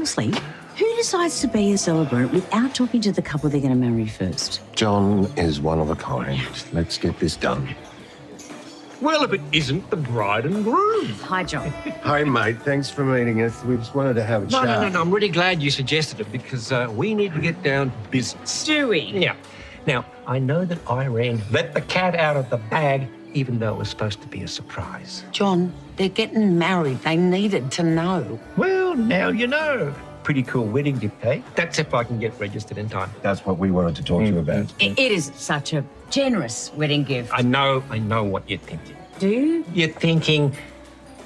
honestly, who decides to be a celebrant without talking to the couple they're going to marry first? John is one of a kind. Let's get this done. Well, if it isn't the bride and groom. Hi, John. Hi, mate. Thanks for meeting us. We just wanted to have a chat. No. I'm really glad you suggested it because we need to get down to business. Do we? Yeah. Now, I know that Irene let the cat out of the bag, even though it was supposed to be a surprise. John, they're getting married. They needed to know. Well, now you know. Pretty cool wedding gift, eh? That's if I can get registered in time. That's what we wanted to talk to you about. It is such a generous wedding gift. I know what you're thinking. Do you? You're thinking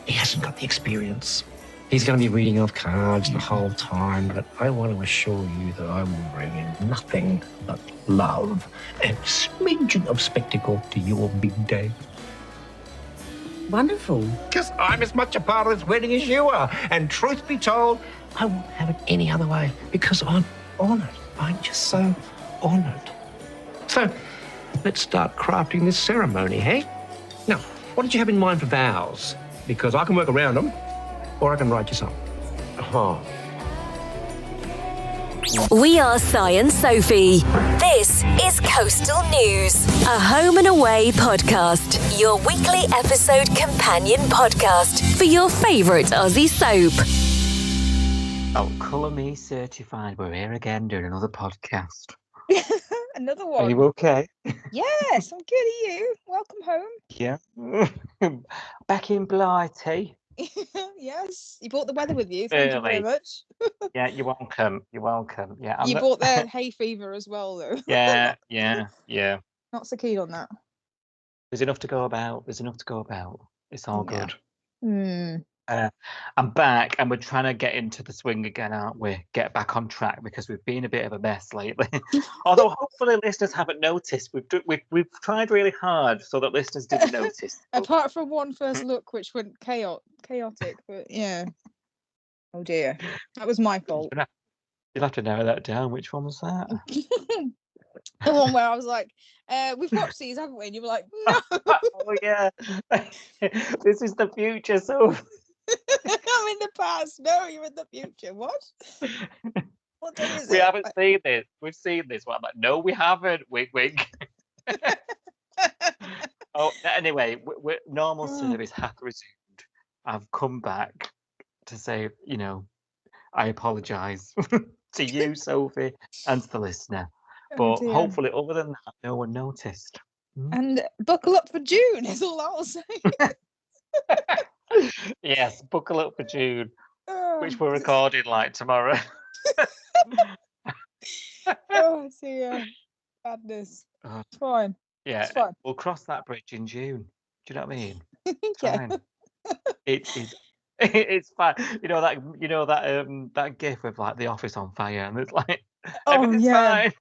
he hasn't got the experience. He's going to be reading off cards the whole time, but I want to assure you that I will bring in nothing but love and a smidgen of spectacle to your big day. Wonderful. Because I'm as much a part of this wedding as you are. And truth be told, I won't have it any other way because I'm honoured. I'm just so honoured. So, let's start crafting this ceremony, hey? Now, what did you have in mind for vows? Because I can work around them, or I can write you some. Oh. We are Si and Sophie. This is Coastal News, a home and away podcast, your weekly episode companion podcast for your favourite Aussie soap. Oh, Colour Me Certified. We're here again doing another podcast. Another Are one. you okay? Yes, I'm good. Are you? Welcome home. Yeah. Back in Blighty. Yes, you brought the weather with you. Thank you very Early. much. Yeah, you're welcome. You're welcome. Yeah. You brought the hay fever as well, though. Yeah. Not so keen on that. There's enough to go about. It's all Yeah. good. Hmm. I'm back and we're trying to get into the swing again, aren't we? Get back on track because we've been a bit of a mess lately. Although hopefully listeners haven't noticed. We've tried really hard so that listeners didn't notice. Apart from one first look, which went chaotic, but yeah. Oh dear, that was my fault. You'll have to narrow that down. Which one was that? The one where I was like, "We've watched these, haven't we?" And you were like, "No." Oh yeah, this is the future. So I'm in the past. No, you're in the future. What? What day is we it? haven't seen this. We've seen this one. Like, no, we haven't. Wink, wink. Oh, anyway, normal service hath resumed. I've come back to say, I apologise to you, Sophie, and to the listener. Oh, But dear. hopefully, other than that, no one noticed. And buckle up for June is all I'll say. Yes, buckle up for June, which Oh, we're recording like tomorrow. oh dear. Madness. Uh, It's fine. Yeah, It's fine. we'll cross that bridge in June. Do you know what I mean? Yeah. Fine. It is. It's fine. That gif of like the office on fire, and it's like Oh, everything's yeah. fine.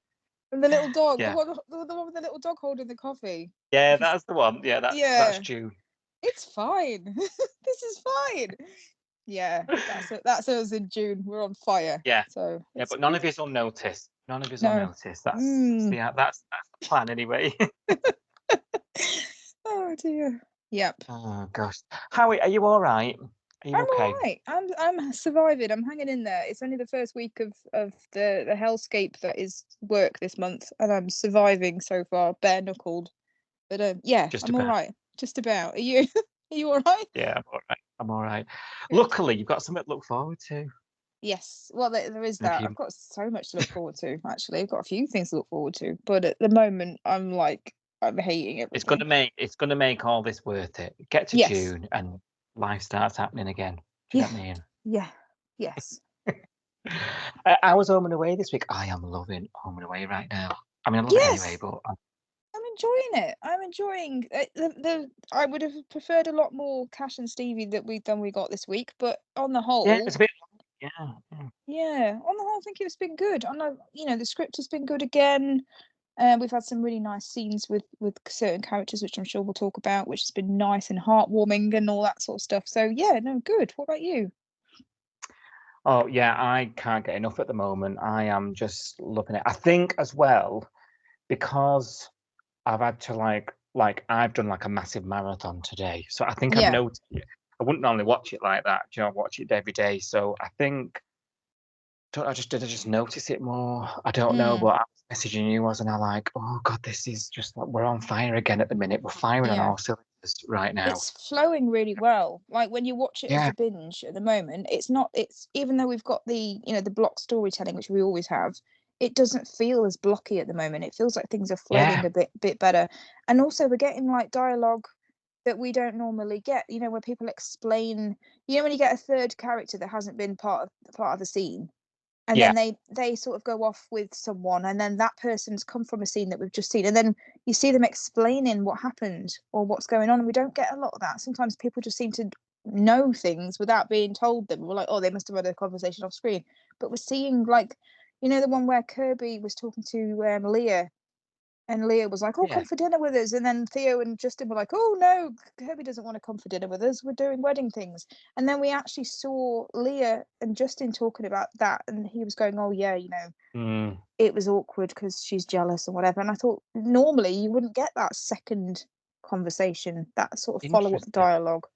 And the little dog. Yeah. The one with the little dog holding the coffee. Yeah, that's the one. Yeah, that's Yeah. June. It's fine. This is fine. Yeah, that's us in June. We're on fire. Yeah. So Yeah, it's but none of us will notice. None of us will No. notice. That's Mm. that's the plan anyway. Oh dear. Yep. Oh gosh, Howie, are you all right? Are you I'm okay? all right. I'm surviving. I'm hanging in there. It's only the first week of the hellscape that is work this month, and I'm surviving so far, bare knuckled. But yeah, Just I'm all about. right. Just about. Are you? Are you all right? Yeah, I'm all right. I'm all right. Luckily, you've got something to look forward to. Yes. Well, there is Have that. you- I've got so much to look forward to. Actually, I've got a few things to look forward to. But at the moment, I'm hating everything. It's gonna make all this worth it. Get to Yes. June and life starts happening again. Do you know what I mean? Yeah. Yes. I was home and away this week. I am loving home and away right now. I mean, I love it anyway, Yes. but I'm enjoying it. I'm enjoying the. I would have preferred a lot more Cash and Stevie than we got this week, but on the whole, yeah, it's a bit. Yeah, yeah, on the whole, I think it's been good. I know, the script has been good again. We've had some really nice scenes with certain characters, which I'm sure we'll talk about, which has been nice and heartwarming and all that sort of stuff. So yeah, no, good. What about you? Oh yeah, I can't get enough at the moment. I am just loving it. I think as well because I've had to like I've done like a massive marathon today. So I think Yeah. I've noticed I wouldn't normally watch it like that. Do you know, I watch it every day. So I think did I just notice it more? I don't know, but I was messaging you, wasn't I? Like, oh God, this is just like we're on fire again at the minute. We're firing on Yeah. all cylinders right now. It's flowing really well. Like when you watch it as Yeah. a binge at the moment, it's even though we've got the the block storytelling, which we always have, it doesn't feel as blocky at the moment. It feels like things are flowing a bit better. And also we're getting like dialogue that we don't normally get, where people explain, when you get a third character that hasn't been part of the scene, and Yeah. then they sort of go off with someone, and then that person's come from a scene that we've just seen, and then you see them explaining what happened or what's going on, and we don't get a lot of that. Sometimes people just seem to know things without being told them. We're like, oh, they must have had a conversation off screen, but we're seeing, like, the one where Kirby was talking to Leah, and Leah was like, oh, Yeah. come for dinner with us. And then Theo and Justin were like, oh, no, Kirby doesn't want to come for dinner with us. We're doing wedding things. And then we actually saw Leah and Justin talking about that. And he was going, oh, yeah, it was awkward because she's jealous and whatever. And I thought, normally you wouldn't get that second conversation, that sort of follow-up Interesting. dialogue.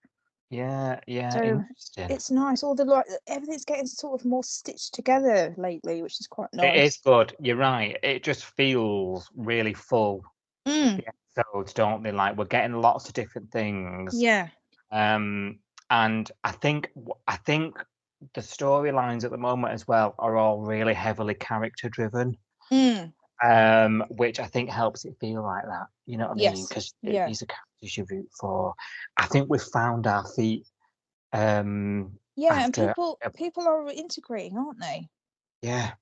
Yeah, So interesting. it's nice. All the everything's getting sort of more stitched together lately, which is quite nice. It is good. You're right. It just feels really full. The episodes, don't they? Like we're getting lots of different things. Yeah. And I think the storylines at the moment as well are all really heavily character driven. Which I think helps it feel like that. You know what I mean? Because these are characters you root for. I think we've found our feet. And people are integrating, aren't they? Yeah.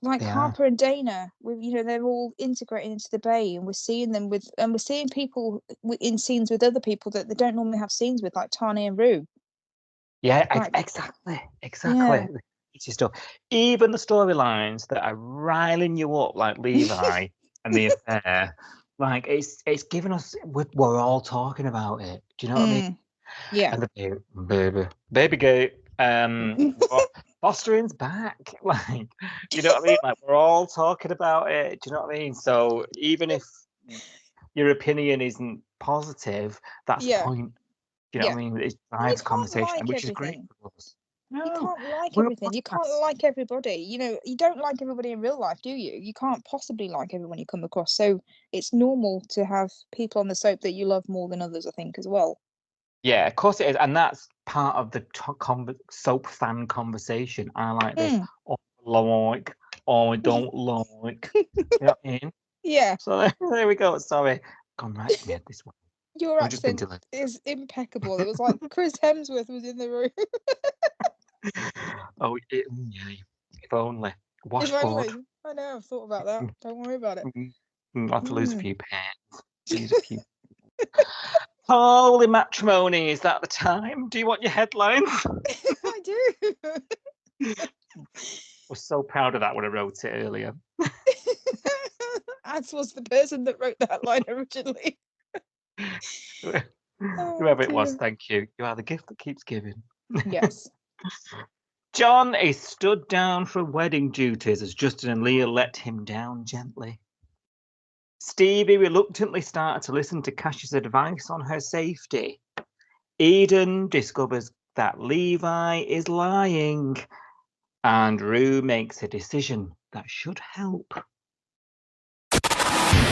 Like Harper and Dana, they're all integrating into the Bay, and we're seeing them we're seeing people in scenes with other people that they don't normally have scenes with, like Tani and Rue. Yeah, Like, exactly. Stuff. Even the storylines that are riling you up, like Levi and the affair, like it's given us. We're all talking about it. Do you know what I mean? Yeah. And the baby gate. Fostering's back. Like, you know what I mean? Like we're all talking about it. Do you know what I mean? So even if your opinion isn't positive, that's the point. Do you know what I mean? It drives conversation, which is great for us. No, you can't like everything. You can't like everybody. You don't like everybody in real life, do you? You can't possibly like everyone you come across. So it's normal to have people on the soap that you love more than others, I think, as well. Yeah, of course it is. And that's part of the soap fan conversation. I like this. Oh, I like. Oh, I don't like. You know what I mean? Yeah. So there we go. Sorry. Gone right to me this one. Your accent is impeccable. It was like Chris Hemsworth was in the room. Oh, yeah. If only. Washboard. I know, I've thought about that. Don't worry about it. I'll have to lose a few pounds. Holy matrimony, is that the time? Do you want your headlines? I do. I was so proud of that when I wrote it earlier. As was the person that wrote that line originally. Whoever it was, thank you. You are the gift that keeps giving. Yes. John is stood down from wedding duties as Justin and Leah let him down gently. Stevie reluctantly started to listen to Cash's advice on her safety. Eden discovers that Levi is lying, and Rue makes a decision that should help.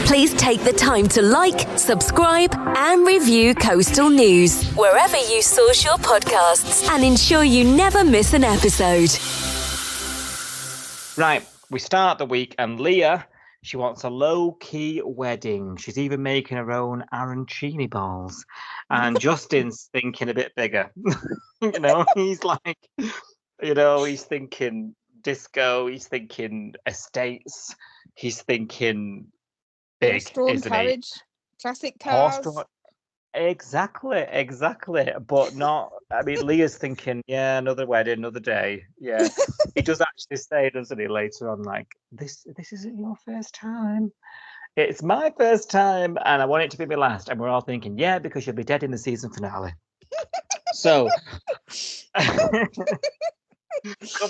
Please take the time to like, subscribe, and review Coastal News wherever you source your podcasts, and ensure you never miss an episode. Right, we start the week, and Leah, she wants a low-key wedding. She's even making her own arancini balls. And Justin's thinking a bit bigger. He's like, he's thinking disco, he's thinking estates, he's thinking big, horse-drawn isn't carriage, he? classic cars. Exactly. But not, Leah's thinking, yeah, another wedding, another day. Yeah. He does actually say, doesn't he, later on, like, this isn't your first time. It's my first time, and I want it to be my last. And we're all thinking, yeah, because you'll be dead in the season finale. So, come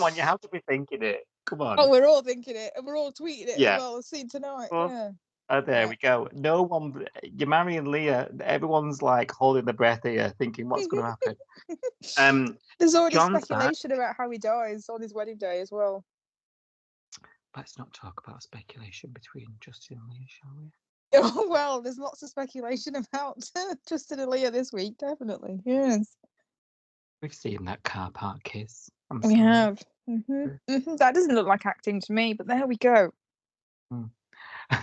on, you have to be thinking it. Come on. Oh, we're all thinking it, and we're all tweeting it Yeah. as well as seen tonight. Well, yeah. Oh, there we go. No one, you're marrying Leah. Everyone's like holding their breath here, thinking what's going to happen. There's already John's back. speculation about how he dies on his wedding day as well. Let's not talk about speculation between Justin and Leah, shall we? Oh, well, there's lots of speculation about Justin and Leah this week, definitely. Yes. We've seen that car park kiss. I'm We sorry. have. That doesn't look like acting to me, but there we go.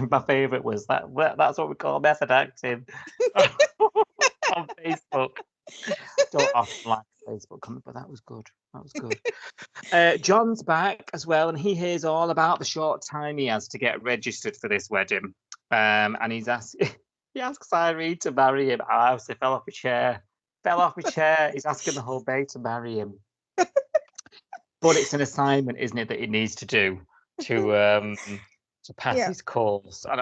My favourite was that's what we call method acting on Facebook. Don't often like Facebook comment, but that was good. That was good. John's back as well, and he hears all about the short time he has to get registered for this wedding. And he asks Irene to marry him. Oh, so fell off a chair. Fell off a chair. He's asking the whole bay to marry him. But it's an assignment, isn't it, that he needs to do to pass his course. And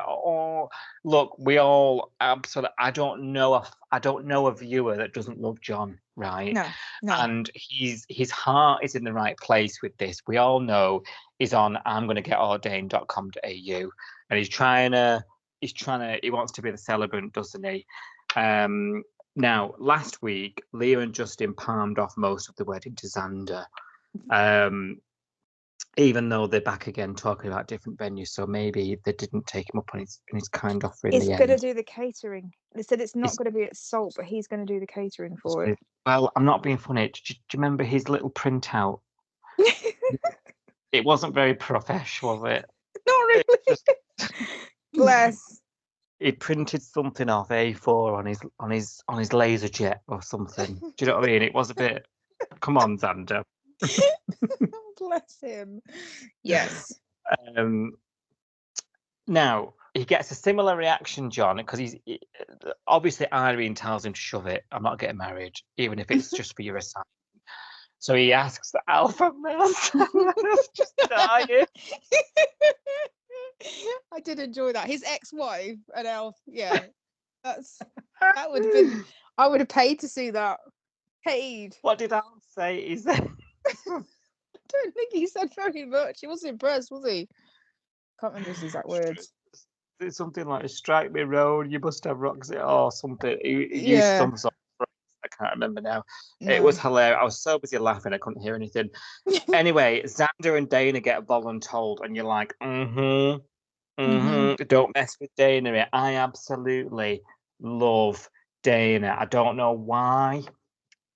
look, we all absolutely. I don't know a viewer that doesn't love John, right? No. And his heart is in the right place with this. We all know he's on imgonnagetordained.com.au, and he wants to be the celebrant, doesn't he? Now, last week, Leah and Justin palmed off most of the wedding to Xander. Even though they're back again talking about different venues, so maybe they didn't take him up on his kind offer in the end. He's going to do the catering. They said it's not going to be at Salt, but he's going to do the catering for it. Well, I'm not being funny. Do you remember his little printout? It wasn't very professional, was it? Not really. Bless. He printed something off A4 on his laser jet or something. Do you know what I mean? It was a bit. Come on, Xander. Bless him. Yes. Now he gets a similar reaction, John, because obviously Irene tells him to shove it. I'm not getting married, even if it's just for your assignment. So he asks the alpha male just dying. I did enjoy that. His ex-wife and Elf. Yeah, that would have been. I would have paid to see that. Paid. What did Alf say? He said. I don't think he said very much. He wasn't impressed, was he? Can't remember his exact words. It's something like "strike me road, you must have rocks" or something. He used some sort of phrase. I can't remember now. No. It was hilarious. I was so busy laughing I couldn't hear anything. Anyway, Xander and Dana get voluntold, and you're like, don't mess with Dana. I absolutely love Dana. I don't know why.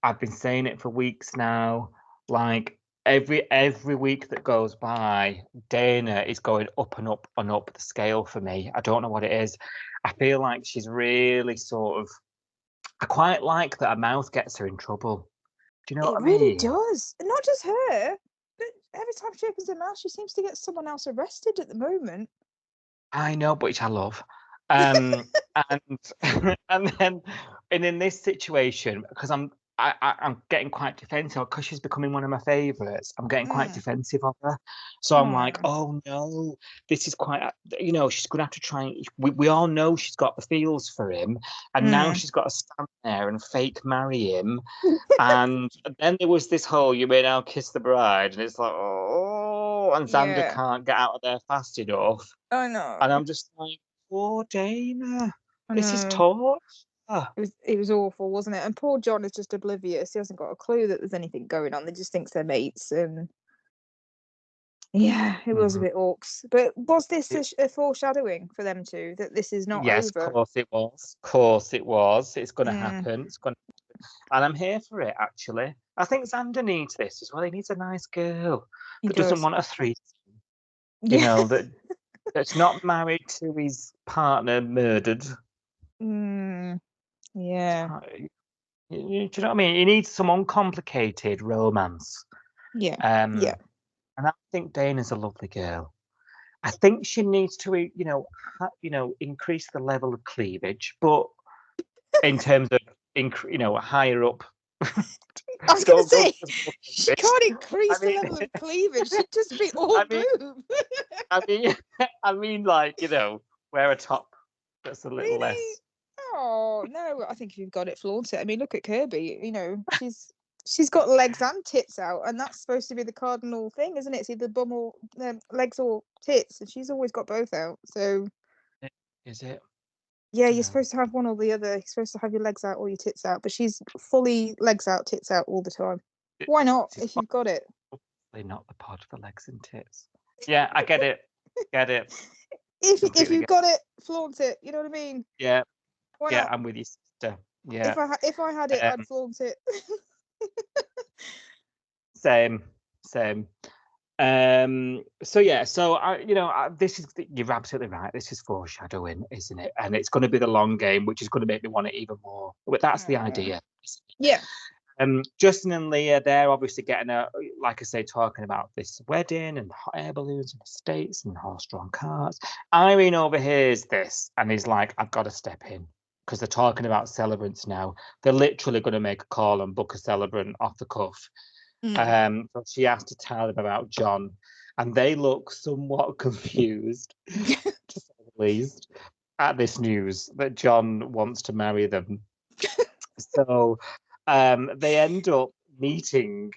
I've been saying it for weeks now. Like every week that goes by, Dana is going up and up and up the scale for me. I don't know what it is. I feel like she's really sort of. I quite like that her mouth gets her in trouble. Do you know what I mean? It really does. And not just her, but every time she opens her mouth, she seems to get someone else arrested at the moment. I know, but which I love. And then in this situation, because I'm getting quite defensive because she's becoming one of my favourites. I'm getting quite defensive of her. So I'm like, oh no, this is quite, she's going to have to try. We all know she's got the feels for him. And now she's got to stand there and fake marry him. And then there was this whole, you may now kiss the bride. And it's like, oh, and Xander can't get out of there fast enough. I know. And I'm just like, poor Dana. This is tough. It was awful, wasn't it? And poor John is just oblivious. He hasn't got a clue that there's anything going on. They just thinks they're mates. And yeah, it was a bit orcs. But was this a foreshadowing for them two that this is not over? Yes, of course it was. Of course it was. It's going to happen. It's going to happen. And I'm here for it, actually. I think Xander needs this as well. He needs a nice girl that doesn't want a threesome. You know, that's not married to his partner murdered. Yeah. Do you know what I mean? He needs some uncomplicated romance. Yeah. And I think Dana's a lovely girl. I think she needs to, increase the level of cleavage, but in terms of, higher up. I was going to say, she can't increase the level of cleavage. She'd just be all boob. I mean, like, wear a top that's a little less. Oh no! I think if you've got it, flaunt it. I mean, look at Kirby. She's got legs and tits out, and that's supposed to be the cardinal thing, isn't it? It's either bum or legs or tits, and she's always got both out. So Is it? Yeah, you're Yeah. supposed to have one or the other. You're supposed to have your legs out or your tits out, but she's fully legs out, tits out all the time. Why not? This is If you've got it. obviously not the pod for legs and tits. Yeah, I get it. Get it. If Completely you've got it, flaunt it. You know what I mean? Yeah, Why yeah, not? I'm with you, sister. Yeah, If I had it, I'd Um, flaunt it. same. So yeah, so this is you're absolutely right. This is foreshadowing, isn't it? And it's going to be the long game, which is going to make me want it even more. But that's the idea. Yeah. Justin and Leah, they're obviously getting like I say, talking about this wedding and hot air balloons and estates and horse-drawn carts. Irene overhears this and is like, I've got to step in because they're talking about celebrants now. They're literally going to make a call and book a celebrant off the cuff. But she has to tell them about John, and they look somewhat confused, to say the least, at this news that John wants to marry them. So they end up meeting,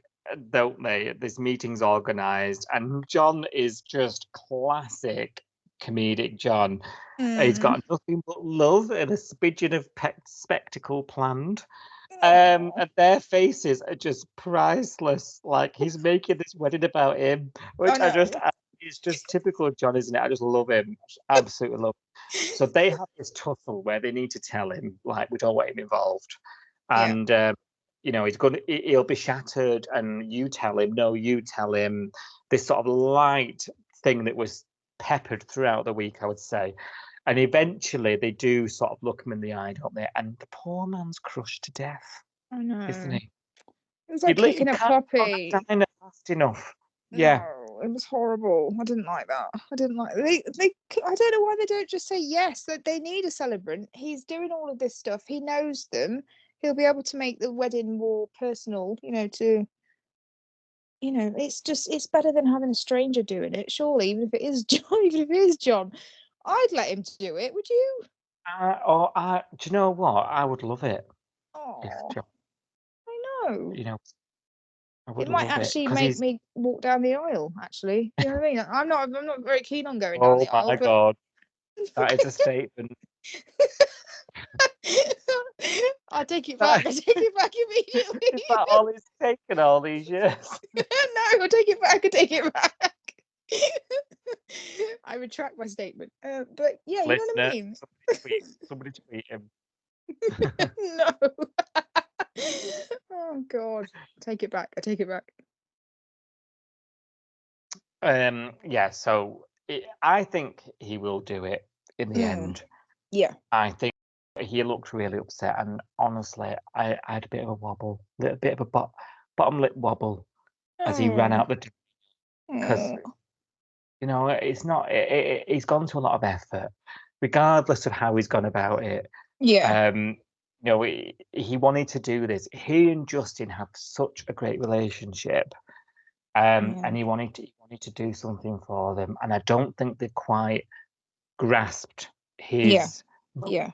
don't they? This meeting's organised, and John is just classic comedic John. He's got nothing but love and a smidgen of spectacle planned. And their faces are just priceless. Like he's making this wedding about him, which it's just typical John, isn't it? I just love him, absolutely love him. So they have this tussle where they need to tell him, like, we don't want him involved, and he'll be shattered, and you tell him, no, you tell him. This sort of light thing that was peppered throughout the week, I would say. And eventually they do sort of look him in the eye, don't they? And the poor man's crushed to death, I know. isn't he? It was like kicking a puppy. Fast enough. Yeah. No, it was horrible. I didn't like that. I didn't like they. I don't know why they don't just say yes. That they need a celebrant. He's doing all of this stuff. He knows them. He'll be able to make the wedding more personal. It's better than having a stranger doing it. Surely, even if it is John, I'd let him do it. Would you? Do you know what? I would love it. Oh, John, I know. I would It might love actually it, make me walk down the aisle. Actually, you know what I mean? I'm not very keen on going down the aisle. Oh my God, that is a statement. I take it back. I take it back immediately. Is that all it's taken all these years? No, I take it back. I take it back. I retract my statement. But yeah, you know what I mean. Somebody tweet him. No. Oh God, take it back. I take it back. Yeah. So I think he will do it in the end. Yeah. I think he looked really upset, and honestly, I had a bit of a wobble, a bit of a bottom lip wobble as he ran out the door, because it's not. He's gone to a lot of effort, regardless of how he's gone about it. Yeah. He wanted to do this. He and Justin have such a great relationship, and he wanted to do something for them, and I don't think they quite grasped his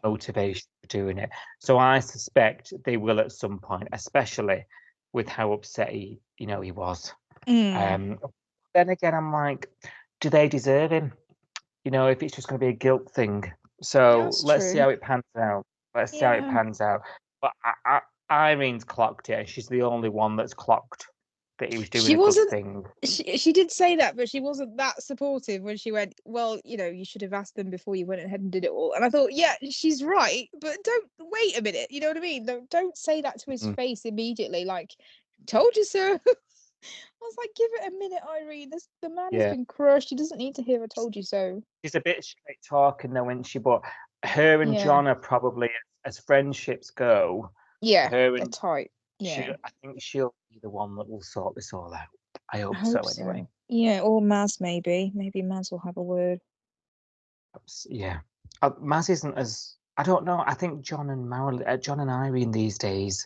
motivation for doing it. So I suspect they will at some point, especially with how upset he was. Then again, I'm like, do they deserve him? If it's just going to be a guilt thing. So let's see how it pans out. But Irene's clocked it, and she's the only one that's clocked that he was doing a good thing. She did say that, but she wasn't that supportive when she went, well, you should have asked them before you went ahead and did it all. And I thought, yeah, she's right, but don't wait a minute. You know what I mean? Don't say that to his face immediately, like, told you so. I was like, give it a minute, Irene. The man has been crushed. He doesn't need to hear I told you so. She's a bit straight talking though, isn't she? But her and John are probably, as friendships go, they're tight. I think she'll be the one that will sort this all out. I hope so anyway. Yeah, or Maz maybe. Maybe Maz will have a word. Yeah. Maz isn't as, I don't know. I think John and Irene these days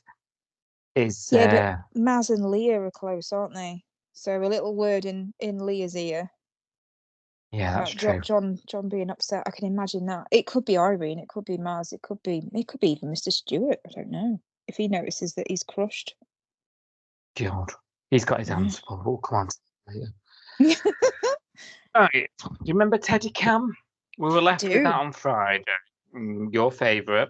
is... Yeah, but Maz and Leah are close, aren't they? So a little word in Leah's ear. Yeah, that's true. John being upset, I can imagine that. It could be Irene, it could be Maz, it could be even Mr. Stewart. I don't know if he notices that he's crushed. God, he's got his hands full. Oh, come on. Right. Do you remember Teddy Cam? We were left with do. that on Friday. Your favourite.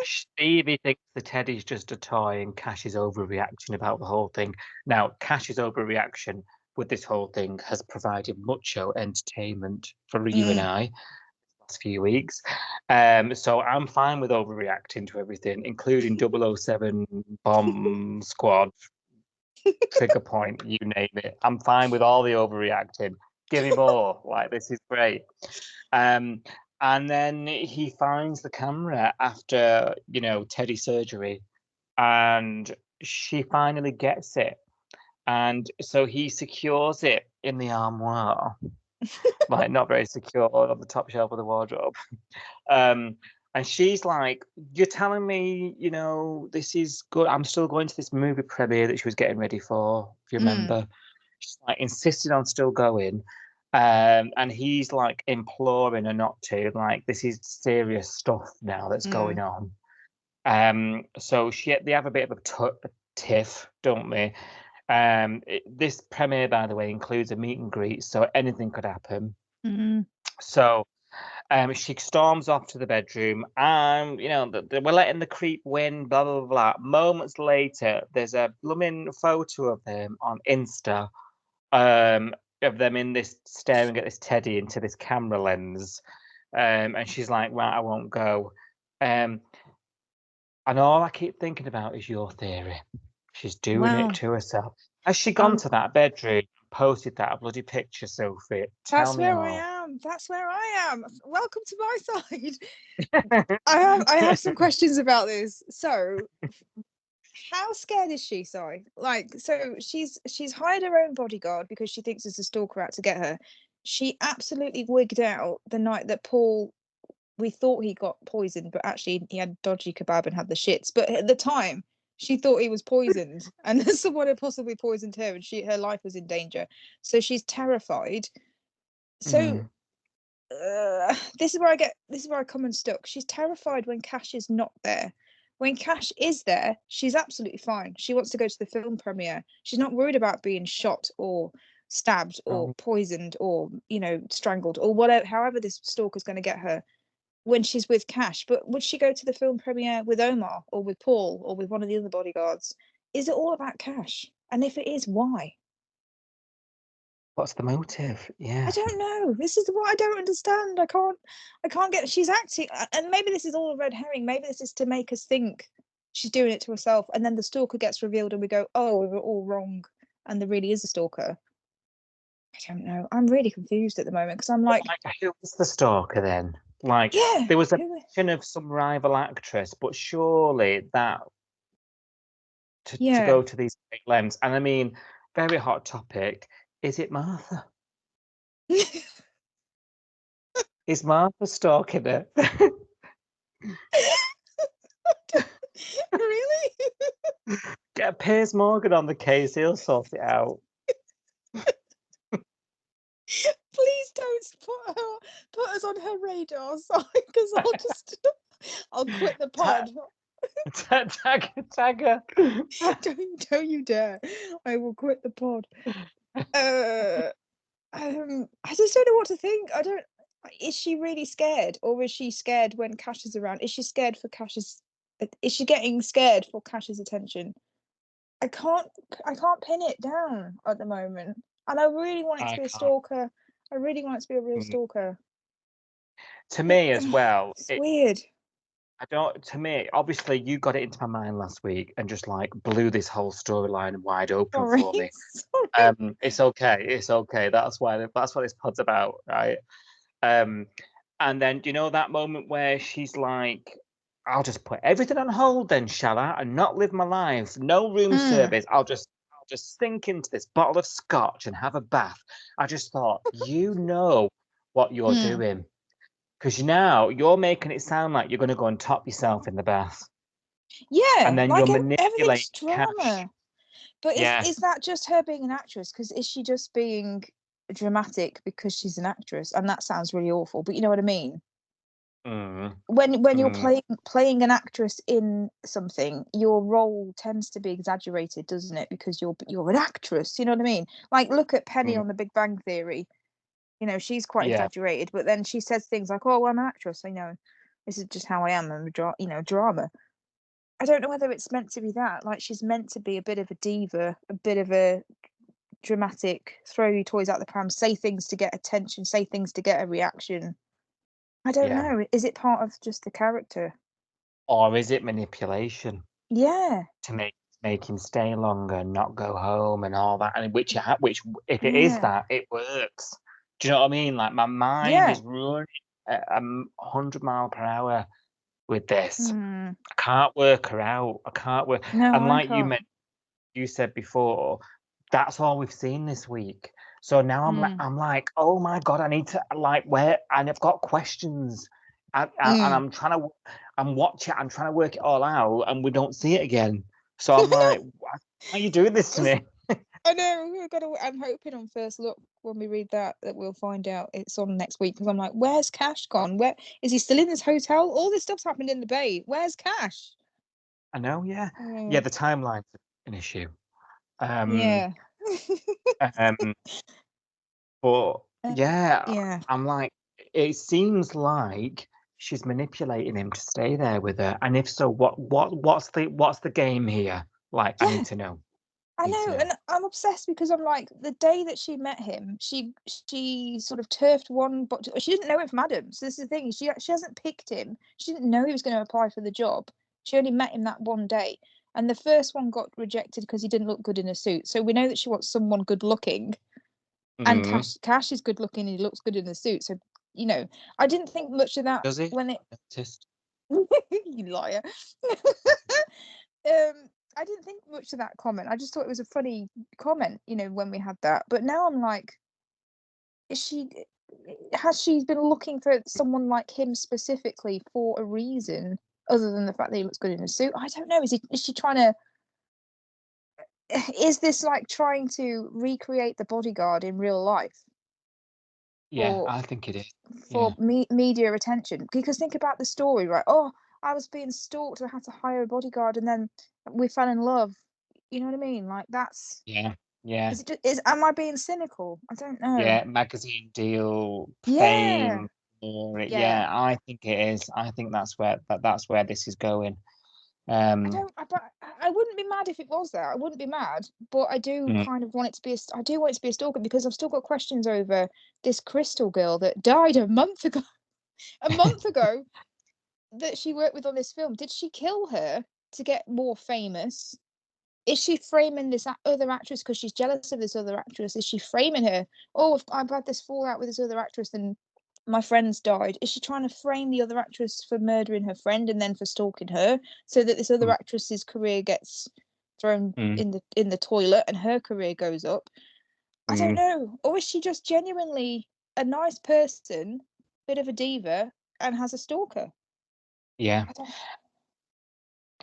Stevie thinks the teddy's just a toy and Cash is overreacting about the whole thing. Now, Cash's overreaction with this whole thing has provided mucho entertainment for you and I last few weeks. So I'm fine with overreacting to everything, including 007 Bomb Squad, Trigger Point, you name it. I'm fine with all the overreacting. Give me more. Like, this is great. And then he finds the camera after, Teddy surgery, and she finally gets it. And so he secures it in the armoire, like not very secure on the top shelf of the wardrobe. And she's like, "You're telling me, this is good. I'm still going to this movie premiere that she was getting ready for, if you remember." She's like insisted on still going. And he's like imploring her not to, like, this is serious stuff now that's going on. So they have a bit of a tiff, don't they? This premiere, by the way, includes a meet and greet, so anything could happen. So she storms off to the bedroom, and we're letting the creep win, blah blah blah. Moments later, there's a blooming photo of them on Insta, of them in this staring at this teddy into this camera lens, and she's like, "Right, I won't go." And all I keep thinking about is your theory. She's doing it to herself. Has she gone to that bedroom, posted that bloody picture, Sophie? That's where I am. That's where I am. Welcome to my side. I have some questions about this. So, how scared is she? Sorry, so she's hired her own bodyguard because she thinks there's a stalker out to get her. She absolutely wigged out the night that Paul. We thought he got poisoned, but actually he had dodgy kebab and had the shits. But at the time, she thought he was poisoned, and someone had possibly poisoned her, and her life was in danger. So she's terrified. So this is where I come unstuck. She's terrified when Cash is not there. When Cash is there, she's absolutely fine. She wants to go to the film premiere. She's not worried about being shot or stabbed or poisoned or strangled or whatever. However, this stalker's going to get her when she's with Cash. But would she go to the film premiere with Omar or with Paul or with one of the other bodyguards? Is it all about Cash? And if it is, why? What's the motive? Yeah, I don't know. This is what I don't understand. I can't get. She's acting, and maybe this is all a red herring. Maybe this is to make us think she's doing it to herself, and then the stalker gets revealed, and we go, "Oh, we were all wrong," and there really is a stalker. I don't know. I'm really confused at the moment because I'm like, who was the stalker then? Like, there was a mention of some rival actress, but surely that to go to these big lengths. And I mean, very hot topic. Is it Martha? Is Martha stalking her? Really? Get Piers Morgan on the case. He'll sort it out. Please don't put us on her radar, because I'll quit the pod. Tag her. Don't you dare! I will quit the pod. I just don't know what to think. Is she really scared, or is she scared when Cash is around? Is she scared for Cash's? Is she getting scared for Cash's attention? I can't pin it down at the moment, and I really want it to be a stalker. I really want it to be a real stalker. To me as well. It's weird. To me, obviously, you got it into my mind last week and just like blew this whole storyline wide open for me. It's okay. That's what this pod's about, right? And then that moment where she's like, "I'll just put everything on hold, then, shall I? And not live my life. No room service. I'll just sink into this bottle of scotch and have a bath." I just thought, what you're doing. Because now you're making it sound like you're going to go and top yourself in the bath. Yeah, and then you're manipulating drama. Cash. But is that just her being an actress? Because is she just being dramatic because she's an actress? And that sounds really awful, but you know what I mean. When you're playing an actress in something, your role tends to be exaggerated, doesn't it? Because you're an actress. You know what I mean? Like, look at Penny on The Big Bang Theory. You know, she's quite Yeah. exaggerated, but then she says things like, "Oh, I'm an actress. I know this is just how I am. I'm drama." I don't know whether it's meant to be that. Like, she's meant to be a bit of a diva, a bit of a dramatic, throw your toys out the pram, say things to get attention, say things to get a reaction. I don't Yeah. know. Is it part of just the character? Or is it manipulation Yeah. to make him stay longer and not go home and all that? And which if it is Yeah. that, it works. Do you know what I mean? Like my mind Yeah. is running at 100 mile per hour with this. Mm. I can't work her out. I can't work. No, And I like can't. you said before, that's all we've seen this week. So now I'm like, oh my God, I need to where, and I've got questions, and I'm watching, I'm trying to work it all out, and we don't see it again. So I'm like, why are you doing this to me? I know. I'm hoping on first look when we read that we'll find out it's on next week, because I'm like, where's Cash gone? Where is he? Still in this hotel? All this stuff's happened in the Bay. Where's Cash? I know, yeah, Oh, the timeline's an issue. yeah. But yeah, Yeah. I'm like, it seems like she's manipulating him to stay there with her. And if so, what's the game here? Like, I Yeah. need to know. I Need to know, know. and I'm obsessed because I'm like, the day that she met him, she sort of turfed one, but she didn't know him from Adam. So this is the thing: she hasn't picked him. She didn't know he was going to apply for the job. She only met him that one day, and the first one got rejected because he didn't look good in a suit. So we know that she wants someone good looking, and Mhm. Cash is good looking and he looks good in the suit. So you know, I didn't think much of that Does he? when it. Noticed. You liar. I didn't think much of that comment. I just thought it was a funny comment, you know, when we had that. But now I'm like, has she been looking for someone like him specifically for a reason other than the fact that he looks good in a suit? I don't know. Is she trying to? Is this like trying to recreate The Bodyguard in real life Yeah, for I think it is. for Yeah. media attention? Because think about the story, right? Oh, I was being stalked. I had to hire a bodyguard, and then we fell in love. You know what I mean? Like that's. Yeah. Yeah. Is it am I being cynical? I don't know. Yeah. Magazine deal, Yeah. fame. Yeah. Yeah, I think it is. I think that's where this is going. But I wouldn't be mad if it was that. I wouldn't be mad, but I do Mm. kind of want it to be. I do want it to be a stalker because I've still got questions over this Crystal girl that died a month ago. A month ago, that she worked with on this film. Did she kill her to get more famous? Is she framing this other actress because she's jealous of this other actress? Is she framing her? Oh, I've had this fallout with this other actress and my friend's died. Is she trying to frame the other actress for murdering her friend and then for stalking her, so that this other Mm. actress's career gets thrown Mm. in the toilet and her career goes up? I don't Mm. know. Or is she just genuinely a nice person, bit of a diva, and has a stalker? Yeah. I don't.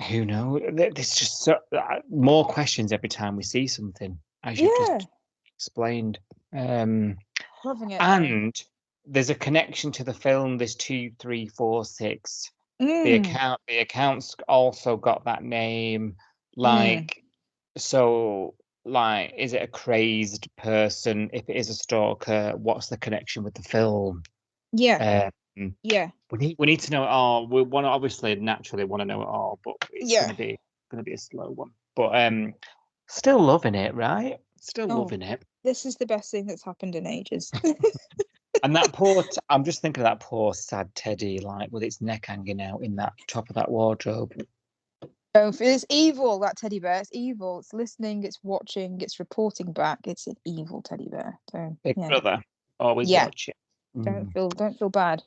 Who knows? There's just more questions every time we see something, as you've Yeah, just explained. Um, loving it though. and there's a connection to the film. There's 2, 3, 4, 6. The Mm, accounts also got that name. mm, Like, so, like, is it a crazed person? If it is a stalker, what's the connection with the film? yeah, Um, yeah, we need to know it all. We want to obviously naturally want to know it all, but it's yeah. gonna be a slow one. But still loving it, right? Still Oh, loving it. this is the best thing that's happened in ages. And that I'm just thinking of that poor sad teddy, like with its neck hanging out in that top of that wardrobe. Oh, it's evil, that teddy bear. It's evil. It's listening, it's watching, it's reporting back. It's an evil teddy bear. So Big yeah. brother, always Yeah. watching. Don't feel bad.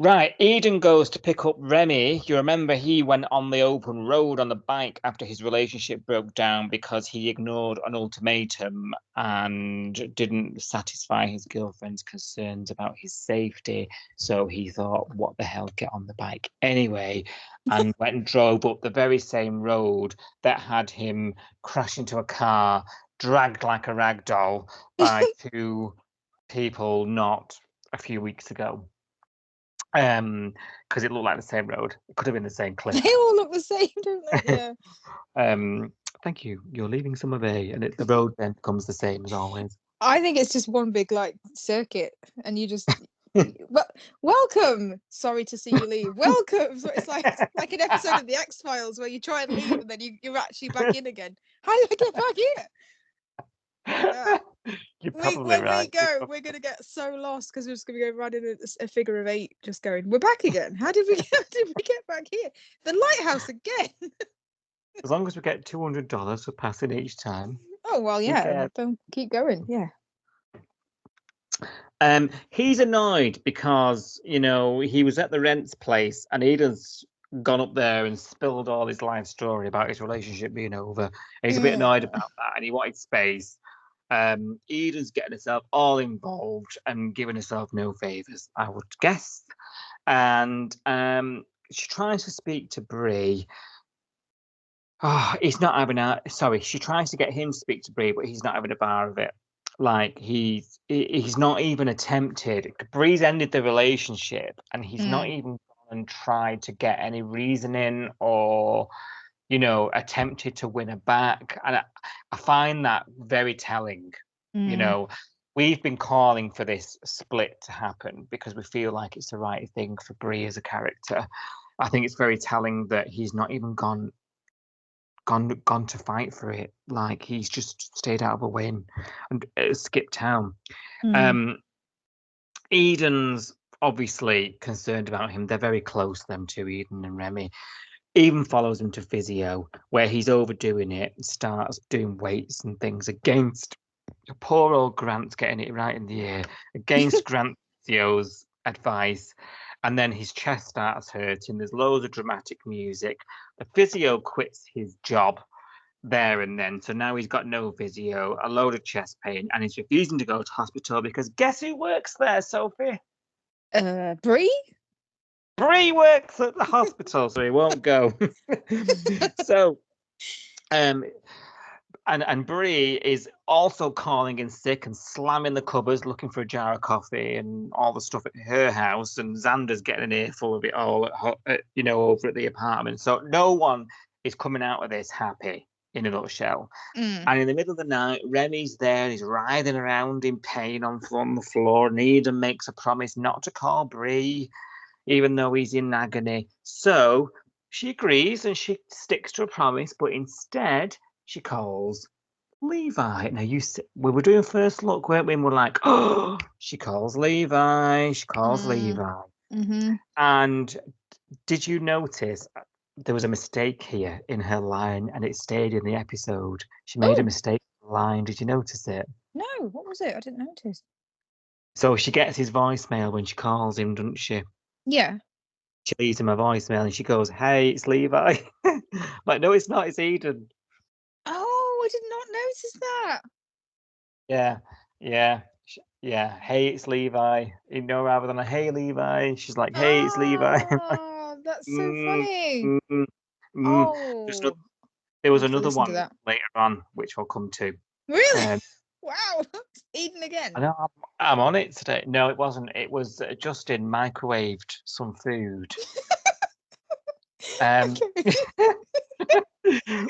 Right, Eden goes to pick up Remy. You remember he went on the open road on the bike after his relationship broke down because he ignored an ultimatum and didn't satisfy his girlfriend's concerns about his safety. So he thought, what the hell, get on the bike anyway, and went and drove up the very same road that had him crash into a car, dragged like a rag doll by two people not a few weeks ago. Because it looked like the same road. It could have been the same cliff. They all look the same, don't they? Yeah. Thank you. You're leaving Summer Bay, and the road then becomes the same as always. I think it's just one big like circuit, and you just welcome. Sorry to see you leave. Welcome. So it's like an episode of the X-Files where you try and leave and then you're actually back in again. How do I get back here? Yeah. You're When probably right. we go, we're gonna get so lost because we're just gonna go running a figure of 8, just going. We're back again. How did we get back here? The lighthouse again. As long as we get $200 for passing each time. Oh well, yeah. cares? Don't keep going. Yeah. He's annoyed because, you know, he was at the Rent's place and Eden's gone up there and spilled all his life story about his relationship being over. And he's a bit annoyed about that and he wanted space. Eden's getting herself all involved and giving herself no favours, I would guess. And she tries to speak to Bree. Oh, he's not having a... Sorry, she tries to get him to speak to Bree, but he's not having a bar of it. Like, he's not even attempted. Bree's ended the relationship, and he's not even gone and tried to get any reasoning or, you know, attempted to win her back. And I find that very telling. You know, we've been calling for this split to happen because we feel like it's the right thing for Bree as a character. I think it's very telling that he's not even gone to fight for it. Like, he's just stayed out of a win and skipped town. Eden's obviously concerned about him. They're very close, them two, Eden and Remy. Even follows him to physio, where he's overdoing it and starts doing weights and things against poor old Grant's getting it right in the ear, against Grant physio's advice. And then his chest starts hurting. There's loads of dramatic music. The physio quits his job there and then. So now he's got no physio, a load of chest pain, and he's refusing to go to hospital because guess who works there, Sophie? Bree? Bree works at the hospital, so he won't go. So, and Bree is also calling in sick and slamming the cupboards looking for a jar of coffee and all the stuff at her house. And Xander's getting an earful of it all, you know, over at the apartment. So no one is coming out of this happy, in a nutshell. And in the middle of the night, Remy's there. He's writhing around in pain on the floor. And Eden makes a promise not to call Bree, even though he's in agony. So she agrees and she sticks to a promise, but instead she calls Levi. Now, we were doing first look, weren't we? And we're like, oh, she calls Levi. She calls Levi. And did you notice there was a mistake here in her line, and it stayed in the episode? She made a mistake in the line. Did you notice it? No, what was it? I didn't notice. So she gets his voicemail when she calls him, doesn't she? Yeah. She leaves him a voicemail and she goes, "Hey, it's Levi." Like, no, it's not. It's Eden. Oh, I did not notice that. Yeah. Hey, it's Levi. You know, rather than a "Hey, Levi," she's like, "Hey, it's Levi." Oh, that's so funny. Oh. There was another one that later on, which I'll come to. Really? Wow. Eden again. I know, I'm on it today. No, it wasn't. It was Justin microwaved some food.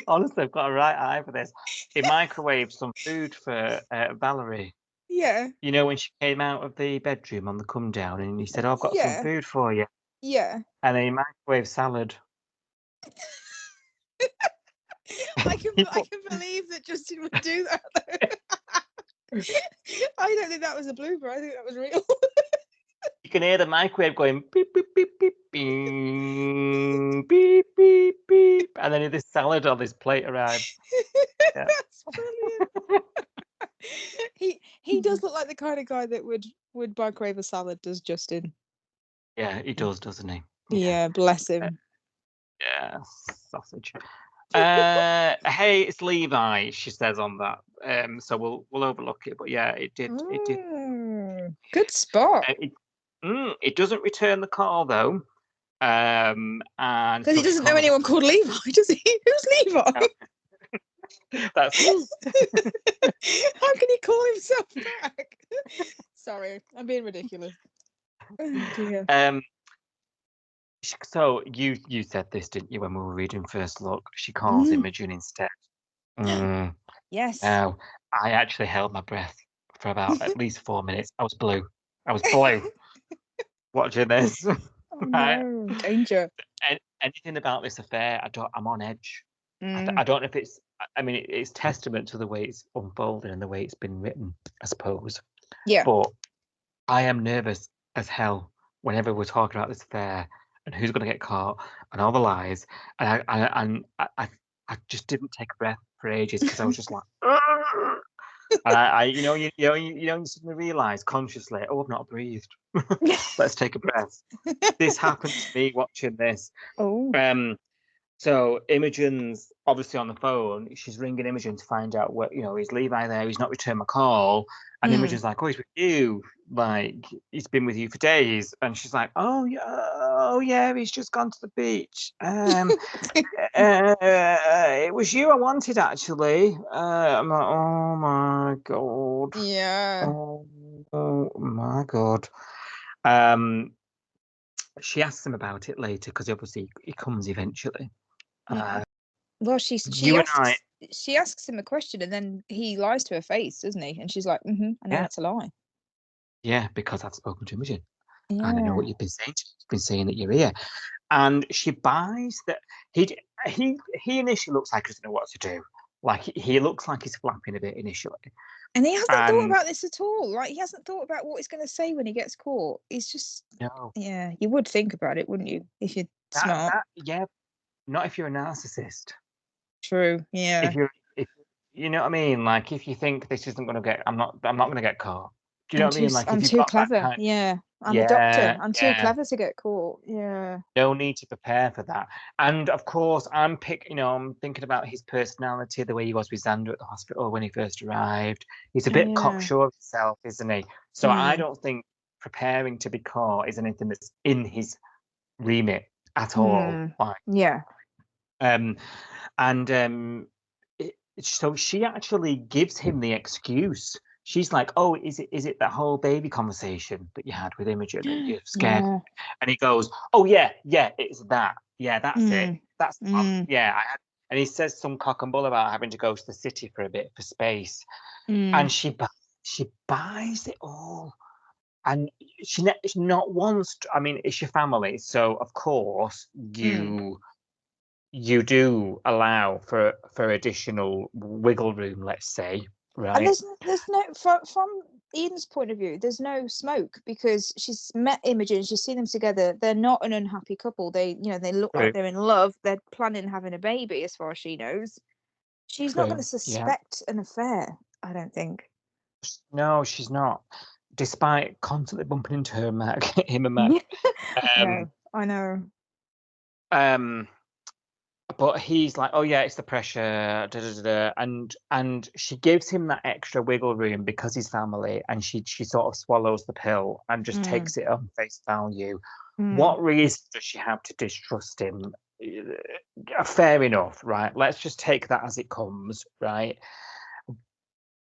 Honestly, I've got a right eye for this. He microwaved some food for Valerie. Yeah. You know, when she came out of the bedroom on the come down and he said, "Oh, I've got some food for you." Yeah. And then he microwaved salad. I can believe that Justin would do that, though. I don't think that was a blooper. I think that was real. You can hear the microwave going beep, beep, beep, beep, beep, beep, beep, beep. And then this salad on this plate arrives. Yeah. That's brilliant. He does look like the kind of guy that would microwave a salad, does Justin? Yeah, he does, doesn't he? Yeah, bless him. Yeah, sausage. Hey, it's Levi, she says on that. So we'll overlook it, but yeah, it did. Good spot. It doesn't return the call though. And because he doesn't know anyone called Levi, does he? Who's Levi? That's how can he call himself back? Sorry, I'm being ridiculous. Oh, dear. So you said this, didn't you, when we were reading First Look? She calls Imogen instead. Yes. Now, I actually held my breath for about at least 4 minutes. I was blue. Watching this. Oh Right? no, danger. Anything about this affair, I'm on edge. Mm, I don't know if it's. I mean, it's testament to the way it's unfolded and the way it's been written, I suppose. yeah. But I am nervous as hell whenever we're talking about this affair and who's going to get caught and all the lies. And I just didn't take a breath for ages because I was just like, "Ugh." And you suddenly realise consciously, oh, I've not breathed. Let's take a breath. This happened to me watching this. Oh. So Imogen's obviously on the phone. She's ringing Imogen to find out what, is Levi there? He's not returned my call. And Imogen's like, oh, he's with you. Like, he's been with you for days. And she's like, oh yeah, he's just gone to the beach. It was you I wanted, actually. I'm like, oh my God. Yeah. Oh my God. She asks him about it later because obviously he comes eventually. Yeah. Well, she asks him a question and then he lies to her face, doesn't he? And she's like, I know that's a lie. Yeah, because I've spoken to Imogen. Yeah. And I know what you've been saying. You've been saying that you're here. And she buys that he initially looks like he doesn't know what to do. Like he looks like he's flapping a bit initially. And he hasn't thought about this at all. Like, he hasn't thought about what he's going to say when he gets caught. He's just, no. Yeah, you would think about it, wouldn't you? If you're smart. Yeah, not if you're a narcissist. True. Yeah. If you know what I mean? Like, if you think this isn't going to get, I'm not going to get caught. Do you know what I mean? Like, I'm too clever. Yeah. I'm a doctor. I'm too clever to get caught. Yeah. No need to prepare for that. And of course, I'm thinking about his personality, the way he was with Xander at the hospital when he first arrived. He's a bit cocksure of himself, isn't he? So I don't think preparing to be caught is anything that's in his remit at all. So she actually gives him the excuse. She's like, oh, is it that whole baby conversation that you had with Imogen and you're scared? Yeah. And he goes, oh, yeah, it's that. Yeah, that's it. That's yeah. And he says some cock and bull about having to go to the city for a bit for space. And she buys it all. And she not once, I mean, it's your family. So, of course, you do allow for additional wiggle room, let's say. Right. And there's no from Eden's point of view, there's no smoke because she's met Imogen, she's seen them together. They're not an unhappy couple. They look like they're in love. They're planning having a baby, as far as she knows. She's not going to suspect an affair, I don't think. No, she's not. Despite constantly bumping into him and Mac. No, I know. But he's like, oh yeah, it's the pressure, and she gives him that extra wiggle room because he's family, and she sort of swallows the pill and just takes it on face value. What reason does she have to distrust him? Fair enough, right? Let's just take that as it comes, right?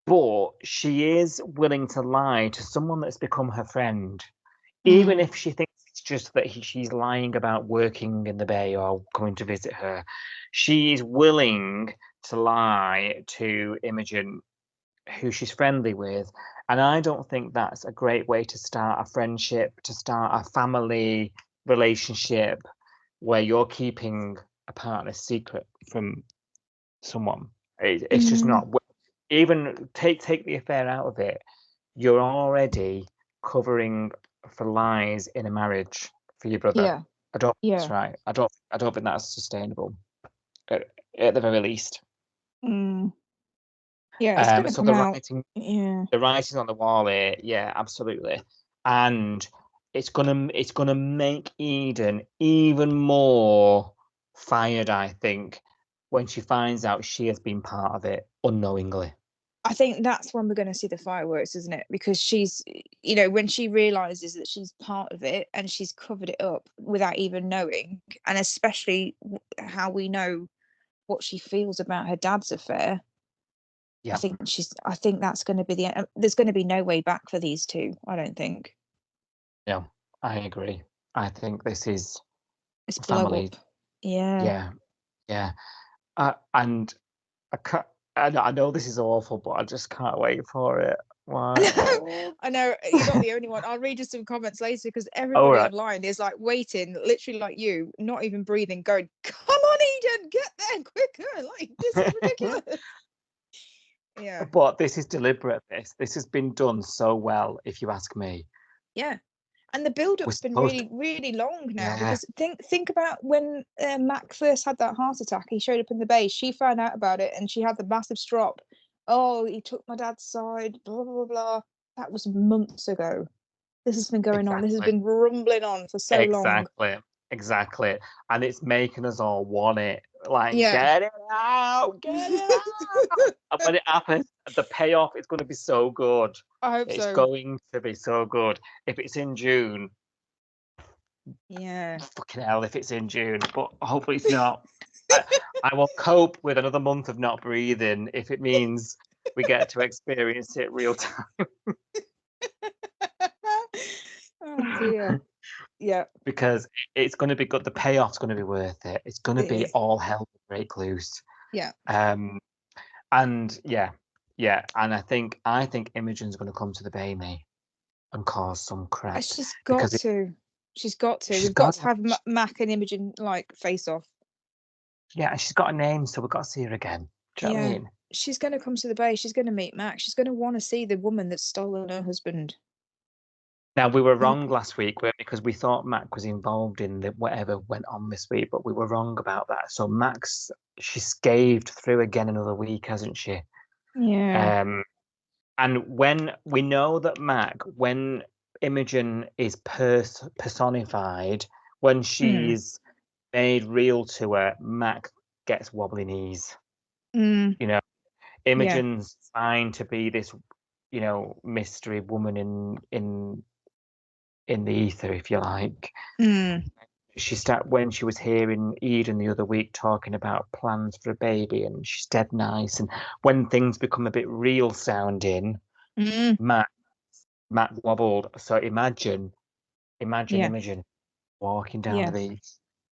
But she is willing to lie to someone that's become her friend, even if she thinks it's just that she's lying about working in the Bay or coming to visit her. She is willing to lie to Imogen, who she's friendly with. And I don't think that's a great way to start a friendship, to start a family relationship where you're keeping a partner's secret from someone. It's just not. Even take the affair out of it, you're already covering for lies in a marriage for your brother. Yeah. I don't think that's right. I don't think that's sustainable at the very least. Yeah, it's gonna so come out. The writing's on the wall here. Yeah, absolutely. And it's gonna make Eden even more fired, I think, when she finds out she has been part of it unknowingly. I think that's when we're going to see the fireworks, isn't it? Because she's, when she realizes that she's part of it and she's covered it up without even knowing, and especially how we know what she feels about her dad's affair. Yeah. I think that's going to be the end. There's going to be no way back for these two, I don't think. No, I agree. I think this is it's family. Blow up. Yeah. And I know this is awful, but I just can't wait for it. Wow. I know you're not the only one. I'll read you some comments later because everybody Alright. online is like waiting, literally like you, not even breathing, going, "Come on, Eden, get there quicker!" Like this is ridiculous. Yeah, But this is deliberate. This has been done so well, if you ask me. yeah. And the build-up's been supposed really, really long now Yeah. because think about when Mac first had that heart attack. He showed up in the base. She found out about it, and she had the massive strop. Oh, he took my dad's side. Blah blah blah blah. That was months ago. This has been going on. This has Exactly. been rumbling on for so long. Exactly. And it's making us all want it. Like, Yeah. get it out, get it out. And when it happens, the payoff is going to be so good. I hope It's so. going to be so good. If it's in June, Yeah. fucking hell, if it's in June, but hopefully it's not. I will cope with another month of not breathing if it means we get to experience it real time. Oh dear. Yeah. Because it's going to be good. The payoff's going to be worth it. It's going to It be is. all hell to break loose. Yeah. And yeah, and I think Imogen's going to come to the Bailey and cause some crap. She's got because to. She's got to. she's We've got got to have Mac and Imogen like face off. Yeah, and she's got a name, so we've got to see her again. Do you know what I mean? She's going to come to the base. She's going to meet Mac. She's going to want to see the woman that's stolen her husband. Now we were wrong last week because we thought Mac was involved in whatever went on this week, but we were wrong about that. So she's scathed through again another week, hasn't she? Yeah. And when we know that Mac, when Imogen is personified, when she's made real to her, Mac gets wobbly knees. You know, Imogen's fine to be this, mystery woman in the ether, if you like. When she was here in Eden the other week talking about plans for a baby, and she's dead nice. And when things become a bit real sounding, Matt wobbled. So imagine Imogen walking down the beach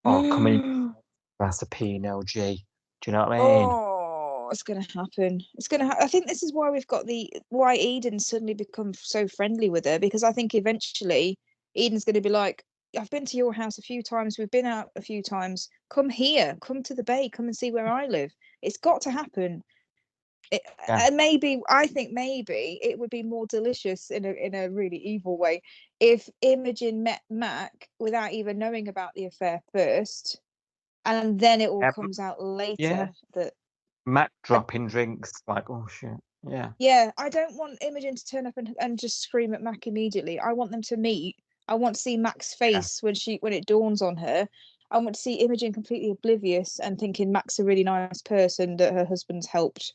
or coming glass of Pinot G. Do you know what I mean? Oh, it's going to happen. It's going to. I think this is why we've got why Eden suddenly become so friendly with her, because I think eventually Eden's going to be like, I've been to your house a few times. We've been out a few times. Come here. Come to the bay. Come and see where I live. It's got to happen. And I think maybe it would be more delicious in a really evil way if Imogen met Mac without even knowing about the affair first, and then it all comes out later that Mac dropping drinks like, oh shit. Yeah, I don't want Imogen to turn up and just scream at Mac immediately. I want them to meet. I want to see Mac's face when it dawns on her. I want to see Imogen completely oblivious and thinking Mac's a really nice person that her husband's helped,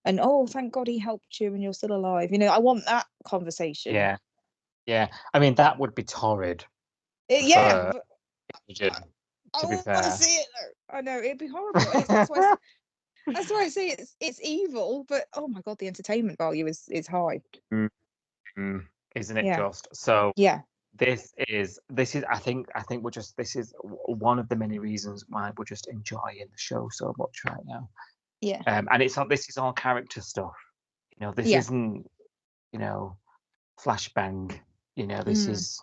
and oh, thank God he helped you and you're still alive. I want that conversation. Yeah. I mean, that would be torrid. Yeah. Imogen, I be want fair. to see it though. I know it'd be horrible. That's why I say it's evil, but oh my God, the entertainment value is high. Isn't it Yeah. just? So Yeah. this is I think this is one of the many reasons why we're just enjoying the show so much right now. Yeah. And this is all character stuff. This isn't, flashbang. This is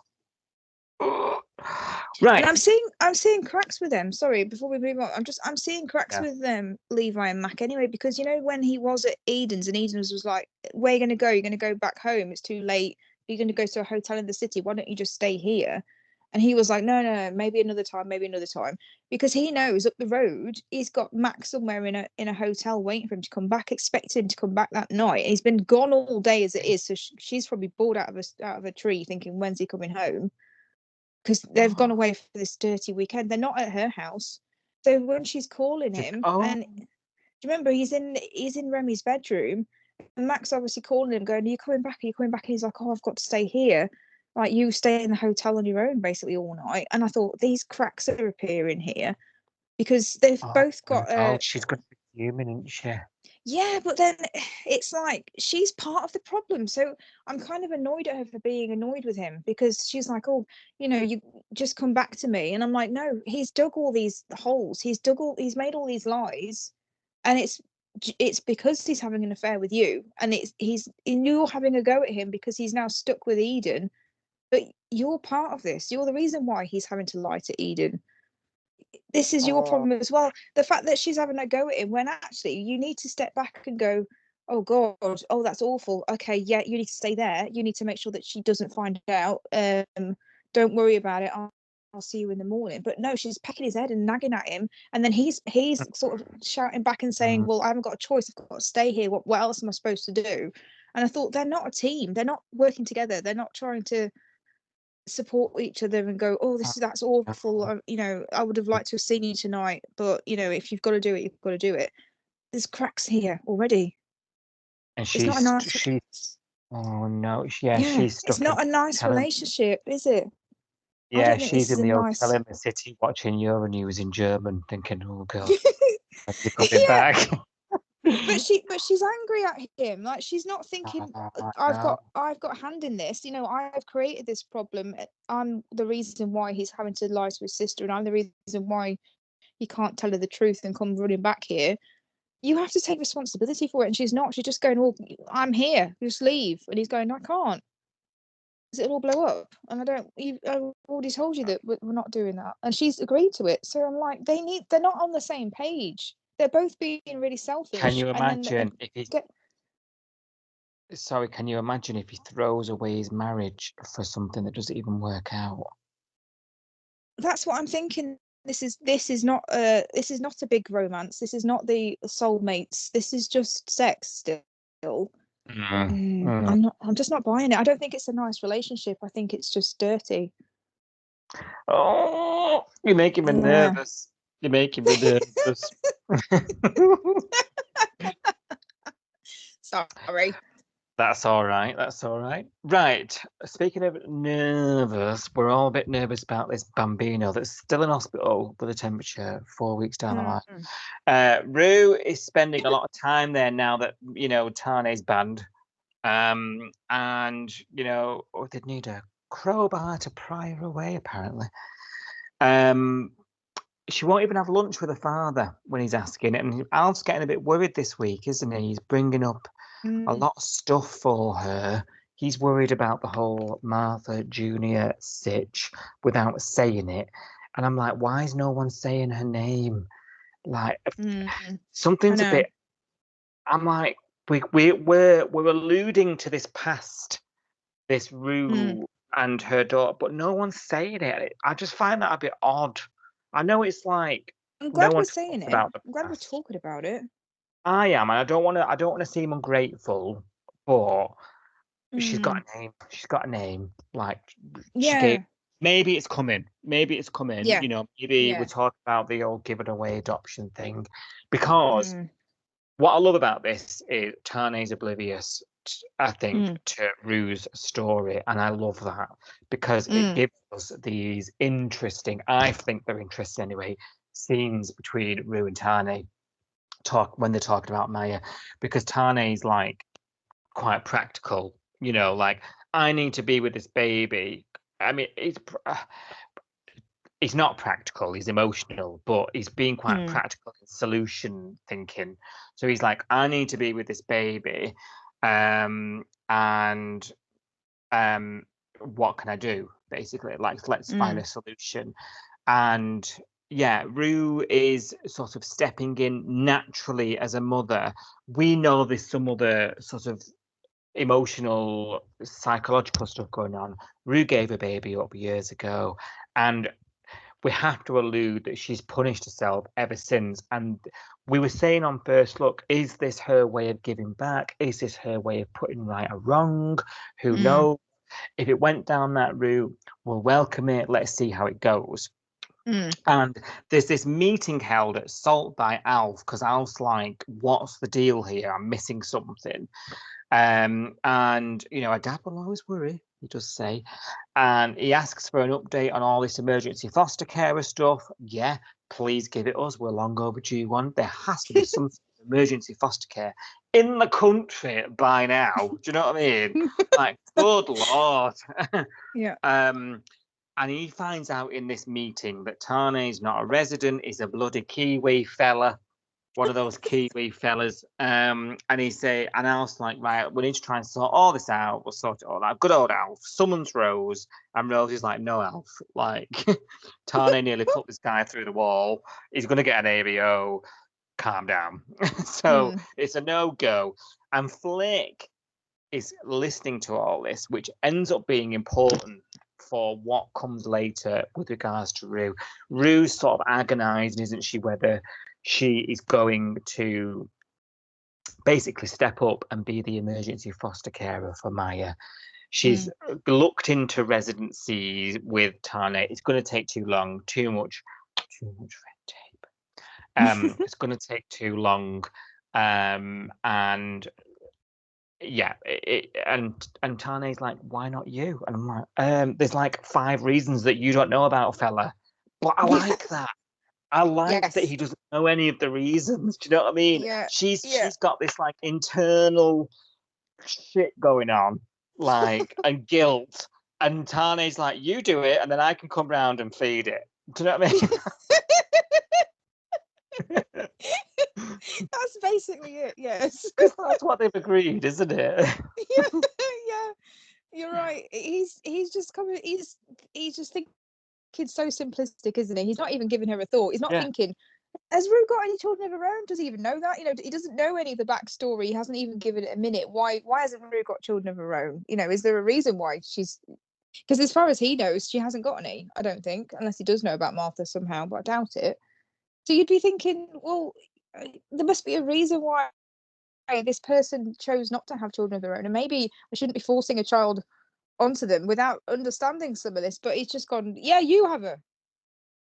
right. And I'm seeing cracks with them. Sorry, before we move on, I'm seeing cracks with them, Levi and Mac anyway, because when he was at Eden's and Eden's was like, where are you going to go? You're going to go back home. It's too late. You're going to go to a hotel in the city. Why don't you just stay here? And he was like, no, maybe another time, because he knows up the road he's got Mac somewhere in a hotel waiting for him to come back, expecting him to come back that night. He's been gone all day as it is, so she's probably bored out of a tree, thinking, when's he coming home? Because they've gone away for this dirty weekend. They're not at her house, so when she's calling him, and do you remember he's in Remy's bedroom, and Mac's obviously calling him, going, "Are you coming back? Are you coming back?" And he's like, "Oh, I've got to stay here." Like, you stay in the hotel on your own basically all night. And I thought, these cracks are appearing here because they've both got she's going to be human, isn't she? Yeah, but then it's like she's part of the problem. So I'm kind of annoyed at her for being annoyed with him, because she's like, oh, you just come back to me. And I'm like, no, he's dug all these holes. He's made all these lies. And it's it's because he's having an affair with you, and you're having a go at him because he's now stuck with Eden. But you're part of this. You're the reason why he's having to lie to Eden. This is your problem as well. The fact that she's having a go at him when actually you need to step back and go, oh God, oh that's awful. Okay, yeah, you need to stay there. You need to make sure that she doesn't find out. Don't worry about it. I'll see you in the morning. But no, she's pecking his head and nagging at him, and then he's sort of shouting back and saying, well, I haven't got a choice. I've got to stay here. What else am I supposed to do? And I thought, they're not a team. They're not working together. They're not trying to support each other and go, oh, that's awful. You know, I would have liked to have seen you tonight, but you know, if you've got to do it, you've got to do it. There's cracks here already. And It's not a nice. she's oh no, she's stuck. It's not a nice relationship, is it? Yeah, she's in the hotel in the city watching Euronews in German, thinking, "Oh God, you're coming back." But she's angry at him. Like, she's not thinking, I've got a hand in this. You know, I've created this problem. I'm the reason why he's having to lie to his sister, and I'm the reason why he can't tell her the truth and come running back here. You have to take responsibility for it. And she's not. She's just going, "Oh, I'm here. Just leave." And he's going, "I can't. It'll all blow up." And I've already told you that we're not doing that. And she's agreed to it. So I'm like, they're not on the same page. They're both being really selfish. Can you imagine if he? Sorry, can you imagine if he throws away his marriage for something that doesn't even work out? That's what I'm thinking. This is not a big romance. This is not the soulmates. This is just sex still. I'm just not buying it. I don't think it's a nice relationship. I think it's just dirty. Oh, you're making me nervous. You're making me nervous. Sorry. That's all right. That's all right. Right. Speaking of nervous, we're all a bit nervous about this bambino that's still in hospital with a temperature 4 weeks down the line. Rue is spending a lot of time there now that, you know, Tane's banned. And, you know, they'd need a crowbar to pry her away, apparently. She won't even have lunch with her father when he's asking it. And Alf's getting a bit worried this week, isn't he? He's bringing up a lot of stuff for her. He's worried about the whole Martha Jr. sitch without saying it. And I'm like, why is no one saying her name? Like, something's a bit... I'm like, we're alluding to this past, this Rue and her daughter, but no one's saying it. I just find that a bit odd. I know it's like, I'm glad we're saying it. I'm glad we're talking about it. I am, and I don't want to seem ungrateful, but she's got a name. She's got a name. Like, maybe it's coming. Maybe it's coming. Yeah. You know, maybe we talk about the old give it away adoption thing, because what I love about this is Tane's oblivious, I think, to Rue's story, and I love that because it gives us these interesting, I think they're interesting anyway, scenes between Rue and Tane when they're talking about Maya, because Tane's like quite practical, you know, like, I need to be with this baby. I mean, he's not practical, he's emotional, but he's being quite practical in solution thinking. So he's like, I need to be with this baby, and what can I do, basically? Like, let's find a solution. And yeah, Rue is sort of stepping in naturally as a mother. We know there's some other sort of emotional, psychological stuff going on. Rue gave a baby up years ago, and we have to allude that she's punished herself ever since. And we were saying on First Look, is this her way of giving back? Is this her way of putting right a wrong? Who knows? If it went down that route, we'll welcome it. Let's see how it goes. And there's this meeting held at Salt by Alf, because Alf's like, what's the deal here? I'm missing something. And, you know, a dad will always worry, he does say. And he asks for an update on all this emergency foster carer stuff. Yeah, please give it us. We're long overdue one. There has to be some emergency foster care in the country by now. Do you know what I mean? Like, good Lord. Yeah. And he finds out in this meeting that Tane's not a resident, he's a bloody Kiwi fella. one of those Kiwi fellas. And Alf's like, right, we need to try and sort all this out. We'll sort it all out. Good old Alf summons Rose, and Rose is like, no, Alf. Like, Tane nearly put this guy through the wall. He's going to get an ABO. Calm down. So it's a no-go. And Flick is listening to all this, which ends up being important for what comes later with regards to Rue. Rue's sort of agonising, isn't she, whether she is going to basically step up and be the emergency foster carer for Maya. She's looked into residencies with Tane. It's going to take too long, too much red tape. It's going to take too long, and yeah, and Tane's like, why not you? And I'm like, there's like 5 reasons that you don't know about, fella. But I like that. I like that he doesn't know any of the reasons. Do you know what I mean? Yeah. She's got this like internal shit going on, like, and guilt. And Tane's like, you do it, and then I can come round and feed it. Do you know what I mean? That's basically it. Yes. That's what they've agreed, isn't it? yeah. You're right. He's just coming. He's just thinking so simplistic, isn't he? He's not even giving her a thought. He's not thinking, has Rue got any children of her own? Does he even know that? You know, he doesn't know any of the backstory. He hasn't even given it a minute. Why hasn't Rue got children of her own? You know, is there a reason why she's? Because as far as he knows, she hasn't got any. I don't think, unless he does know about Martha somehow, but I doubt it. So you'd be thinking, well, there must be a reason why this person chose not to have children of their own, and maybe I shouldn't be forcing a child onto them without understanding some of this. But he's just gone, yeah, you have her.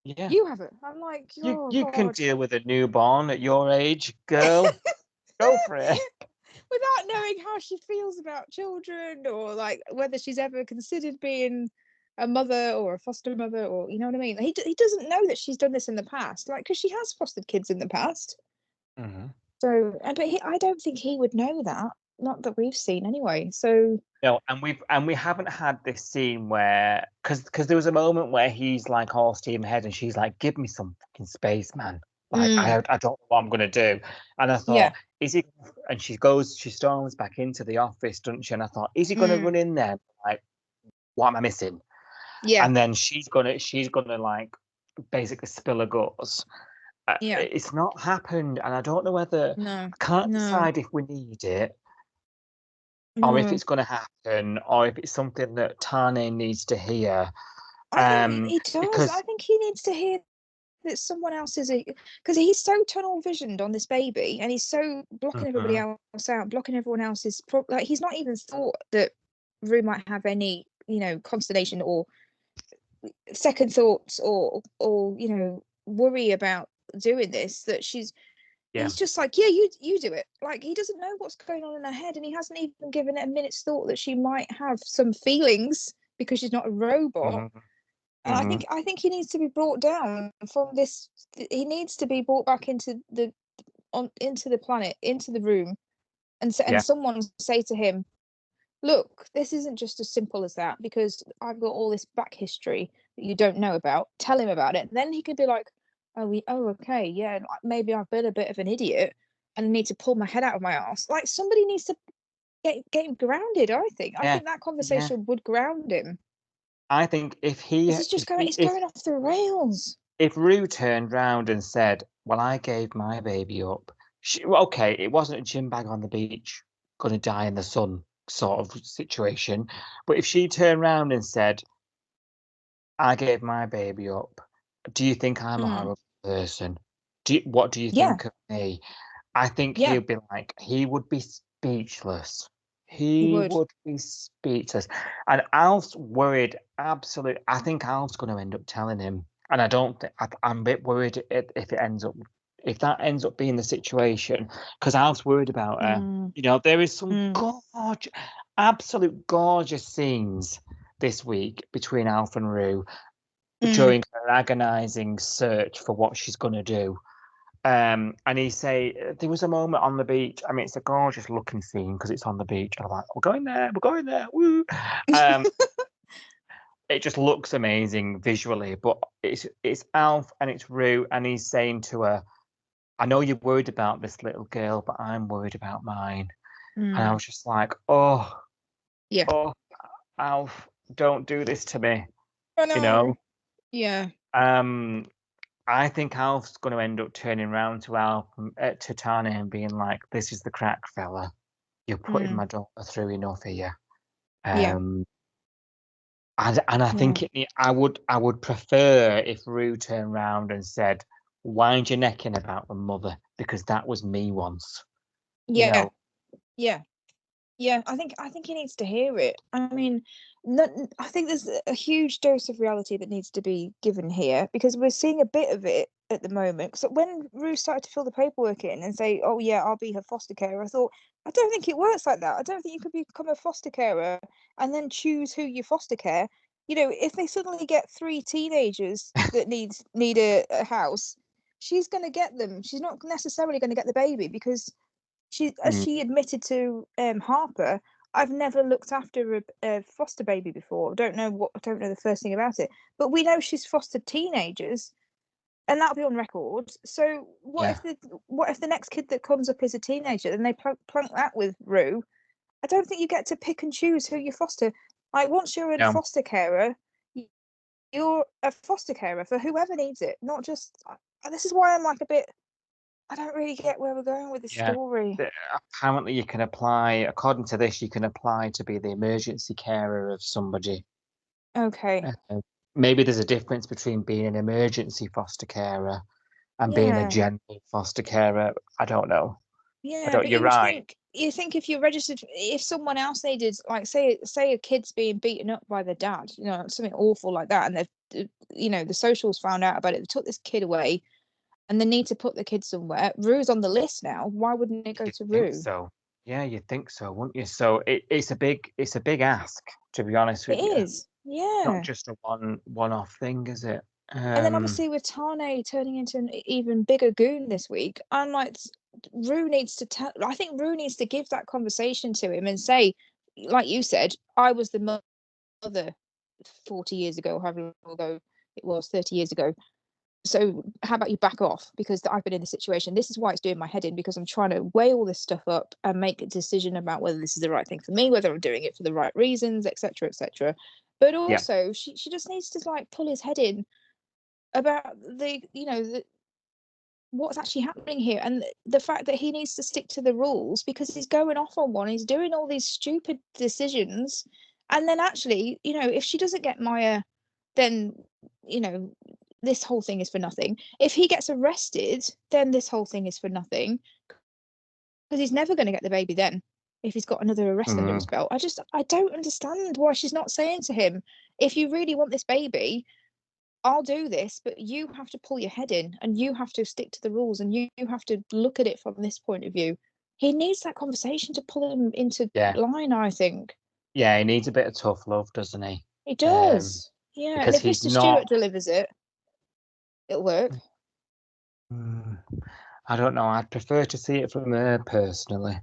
Yeah, you have it. I'm like, oh, you can God. deal with a newborn at your age, girl. Go for it. Without knowing how she feels about children, or like whether she's ever considered being a mother or a foster mother, or you know what I mean. He doesn't know that she's done this in the past, like, because she has fostered kids in the past. Mm-hmm. So, but I don't think he would know that. Not that we've seen anyway. So no, and we haven't had this scene where because there was a moment where he's like all steam ahead and she's like, give me some fucking space, man. Like I don't know what I'm gonna do. And I thought, is he? And she storms back into the office, doesn't she? And I thought, is he gonna run in there like, what am I missing? Yeah. And then she's gonna like basically spill her guts. It's not happened, and I don't know whether I can't decide if we need it. Or if it's going to happen, or if it's something that Tane needs to hear. I think he does. Because I think he needs to hear that someone else is because he's so tunnel visioned on this baby, and he's so blocking everybody else out, blocking everyone else's. Like, he's not even thought that Rue might have any, you know, consternation or second thoughts or you know, worry about doing this. That she's. He's just like, yeah, you do it. Like, he doesn't know what's going on in her head, and he hasn't even given it a minute's thought that she might have some feelings because she's not a robot. And I think he needs to be brought down from this. He needs to be brought back into the planet, into the room, and someone say to him, look, this isn't just as simple as that, because I've got all this back history that you don't know about. Tell him about it. And then he could be like, okay, yeah, maybe I've been a bit of an idiot and I need to pull my head out of my ass. Like, somebody needs to get him grounded, I think. I think that conversation would ground him. I think if he... It's just going off the rails. If Rue turned round and said, well, I gave my baby up. Okay, it wasn't a gym bag on the beach, going to die in the sun sort of situation. But if she turned round and said, I gave my baby up, do you think I'm a horrible person? What do you think of me? I think he would be speechless. He would be speechless. And Alf's worried, absolutely. I think Alf's going to end up telling him. And I don't think, I'm a bit worried if that ends up being the situation, because Alf's worried about her. You know, there is some absolute gorgeous scenes this week between Alf and Rue. During her agonizing search for what she's going to do. And there was a moment on the beach. I mean, it's a gorgeous looking scene because it's on the beach. And I'm like, we're going there, woo. It just looks amazing visually, but it's Alf and it's Rue, and he's saying to her, I know you're worried about this little girl, but I'm worried about mine. And I Mm. was just like, oh, Yeah. oh, Alf, don't do this to me. I You know, Yeah. I think Alf's going to end up turning around to Tane and being like, "This is the crack, fella. You're putting Mm. my daughter through enough here." Yeah. And I think I would prefer if Rue turned around and said, "Wind your neck in about the mother, because that was me once." You Yeah. know, Yeah. Yeah, I think he needs to hear it. I mean, I think there's a huge dose of reality that needs to be given here because we're seeing a bit of it at the moment. So when Rue started to fill the paperwork in and say, "Oh yeah, I'll be her foster carer," I thought, I don't think it works like that. I don't think you could become a foster carer and then choose who you foster care. You know, if they suddenly get 3 teenagers that need a house, she's going to get them. She's not necessarily going to get the baby because as Mm, she admitted to Harper, I've never looked after a foster baby before. I don't know the first thing about it, but we know she's fostered teenagers, and that'll be on record. So yeah, what if the next kid that comes up is a teenager, and they plunk that with Rue? I don't think you get to pick and choose who you foster. Like once you're a no, foster carer, you're a foster carer for whoever needs it, not just. This is why I'm like a bit. I don't really get where we're going with this yeah. story. Apparently, you can apply. According to this, you can apply to be the emergency carer of somebody. Okay. Uh, Maybe there's a difference between being an emergency foster carer and being a Yeah. general foster carer. I don't know. I Yeah, don't. but You're right. you think if you're registered, if someone else needed, like say a kid's being beaten up by their dad, you know, something awful like that, and you know, the socials found out about it, they took this kid away, and they need to put the kid somewhere. Rue's on the list now. Why wouldn't it go You'd to think Rue? so. Yeah, you'd think so, wouldn't you? So it's a big ask, to be honest It with you. is, Not yeah. just a one-off thing, is it? And then obviously with Tane turning into an even bigger goon this week, I'm like, Rue needs to tell. I think Rue needs to give that conversation to him and say, like you said, I was the mother 40 years ago, however long ago it was, 30 years ago. So how about you back off? Because I've been in this situation. This is why it's doing my head in because I'm trying to weigh all this stuff up and make a decision about whether this is the right thing for me, whether I'm doing it for the right reasons, etc., etc. But Yeah, also, she just needs to like pull his head in about what's actually happening here and the fact that he needs to stick to the rules because he's going off on one. He's doing all these stupid decisions, and then actually, if she doesn't get Maya, then you know this whole thing is for nothing. If he gets arrested, then this whole thing is for nothing because he's never going to get the baby then if he's got another arrest under his mm, belt. I don't understand why she's not saying to him, if you really want this baby, I'll do this, but you have to pull your head in and you have to stick to the rules and you have to look at it from this point of view. He needs that conversation to pull him into yeah, line, I think. yeah. He needs a bit of tough love, doesn't he? He Um, does. Yeah, and because if he's Mr. Stewart not. delivers it, it'll work. Mm, I don't know. I'd prefer to see it from her personally.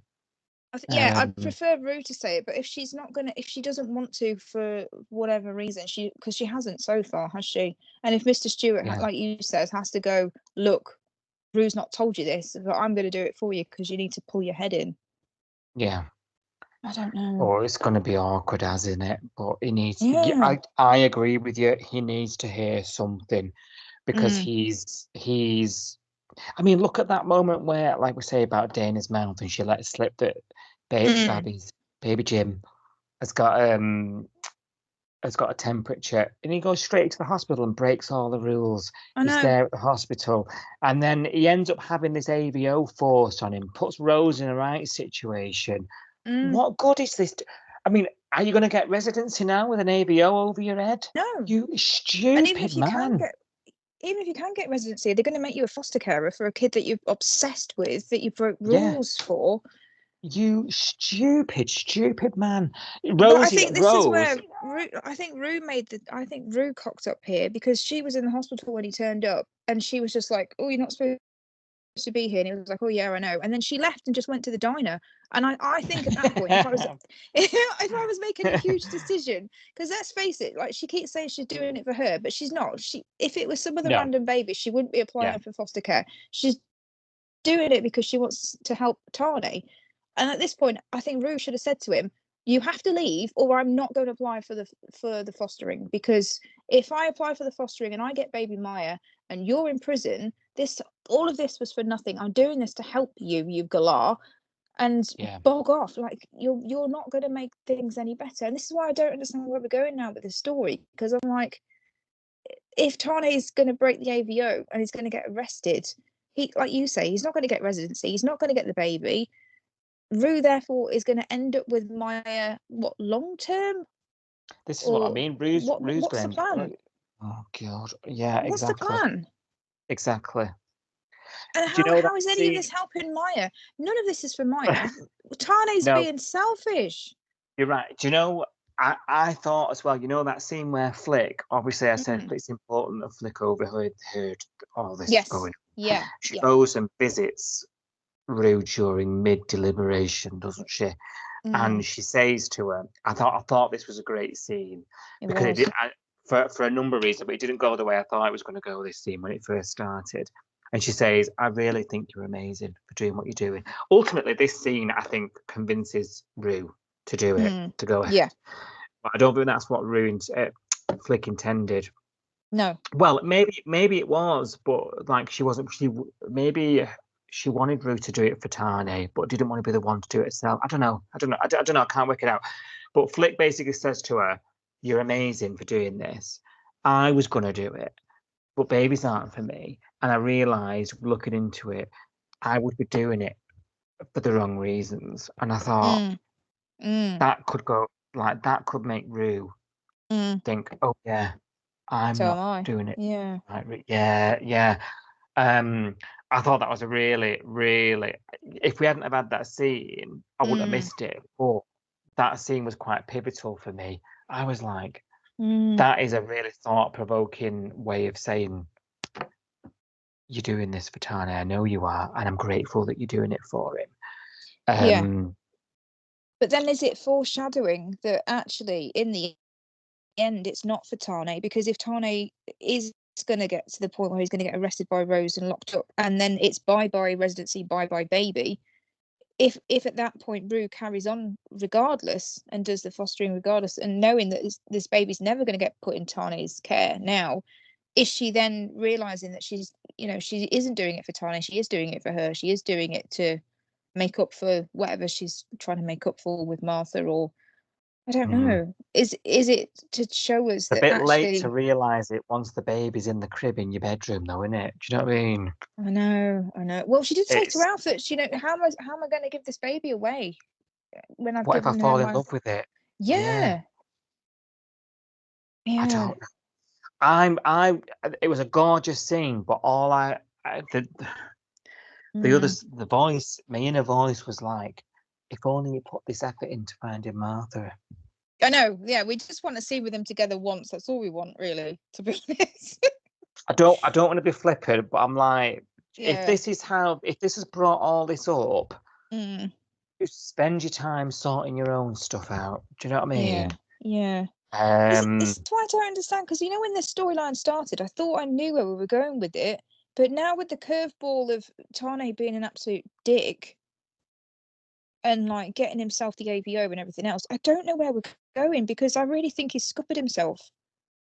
Yeah, I'd Um, prefer Rue to say it, but if she doesn't want to for whatever reason, because she hasn't so far, has she? And if Mr. Stewart, yeah, like you says, has to go, look, Rue's not told you this, but I'm going to do it for you because you need to pull your head in. yeah. I don't know. Or it's going to be awkward, as in it. But he needs. Yeah, Yeah. I agree with you. He needs to hear something because Mm. he's. I mean, look at that moment where, like we say about Dana's mouth, and she let slip that Mm. baby Jim has got a temperature, and he goes straight to the hospital and breaks all the rules. I He's know. there at the hospital, and then he ends up having this AVO force on him, puts Rose in the right situation. Mm. What good is this? I mean, are you going to get residency now with an AVO over your head? No. You And even stupid if you can man. get residency, they're going to make you a foster carer for a kid that you're obsessed with, that you broke Yeah, rules for. you stupid man. But I Rosie, think this is Rose. where I think Rue cocked up here because she was in the hospital when he turned up and she was just like, "Oh, you're not supposed to be here," and he was like, "Oh yeah, I know," and then she left and just went to the diner. And I think at that point, if I was if I was making a huge decision, because let's face it, like she keeps saying she's doing it for her, but she's not. If it was some other No, random baby, she wouldn't be yeah, applying for foster care. She's doing it because she wants to help Tane. And at this point, I think Rue should have said to him, "You have to leave, or I'm not going to apply for the fostering. Because if I apply for the fostering and I get baby Maya and you're in prison, all of this was for nothing. I'm doing this to help you, you galah, and Yeah. bog off. Like you're not going to make things any better." And this is why I don't understand where we're going now with this story. Because I'm like, if Tane is going to break the AVO and he's going to get arrested, he, like you say, he's not going to get residency. He's not going to get the baby. Rue, therefore, is going to end up with Maya, what, long term? This is what I Or mean. Rue's what's going the to end plan? up. Oh God, yeah, What's the exactly, plan? exactly. And Do you know that how is any of scene? this helping Maya? None of this is for Maya. Tane's No, being selfish. you're right. Do you know? I thought as well. You know that scene where Flick. Obviously, I said Mm. it's important that Flick overheard all this Yes. going. Yeah. She Yeah. goes and visits Rue during mid deliberation, doesn't she? And Mm, she says to her, I thought this was a great scene it because it was. did, for a number of reasons, but it didn't go the way I thought it was going to go, this scene, when it first started. And she says, "I really think you're amazing for doing what you're doing." Ultimately, this scene, I think, convinces Rue to do it, Mm, to go ahead. yeah. But I don't think that's what Flick intended. No. Well, maybe it was, but like she wasn't. Maybe she wanted Rue to do it for Tane, but didn't want to be the one to do it herself. I don't know. I don't know. I can't work it out. But Flick basically says to her, "You're amazing for doing this. I was gonna do it, but babies aren't for me." And I realised, looking into it, I would be doing it for the wrong reasons. And I thought Mm, mm, that could go that could make Rue mm. think, "Oh yeah, I'm So am not I. doing it Yeah. right." Yeah, yeah. I thought that was a really, really. If we hadn't have had that scene, I wouldn't have Mm, missed it. But that scene was quite pivotal for me. I was like, mm. that is a really thought-provoking way of saying, "You're doing this for Tane. I know you are, and I'm grateful that you're doing it for him." Yeah. But then is it foreshadowing that actually in the end it's not for Tane? Because if Tane is going to get to the point where he's going to get arrested by Rose and locked up, and then it's bye-bye residency, bye-bye baby, if at that point Rue carries on regardless and does the fostering regardless, and knowing that this baby's never going to get put in Tane's care now, is she then realizing that she isn't doing it for Tane, she is doing it for her, she is doing it to make up for whatever she's trying to make up for with Martha? Or I don't know, is it to show us It's a that bit late to actually realise it once the baby's in the crib in your bedroom, though, isn't it? Do you know what I mean? I know. Well, she did say to It's Ralph that how am I going to give this baby away when I've what if I given her fall in my love with it? Yeah, yeah. I Yeah. don't. It was a gorgeous scene, but Mm. the voice, my inner voice was like, if only you put this effort into finding Martha. I know. Yeah, we just want to see with them together once. That's all we want, really, to be honest. I don't want to be flippant, but I'm like, if Yeah. this has brought all this up, Mm. just spend your time sorting your own stuff out. Do you know what I Yeah. mean? Yeah. Um, This is why I don't understand, because when this storyline started, I thought I knew where we were going with it, but now with the curveball of Tane being an absolute dick and like getting himself the AVO and everything else, I don't know where we're going, because I really think he's scuppered himself,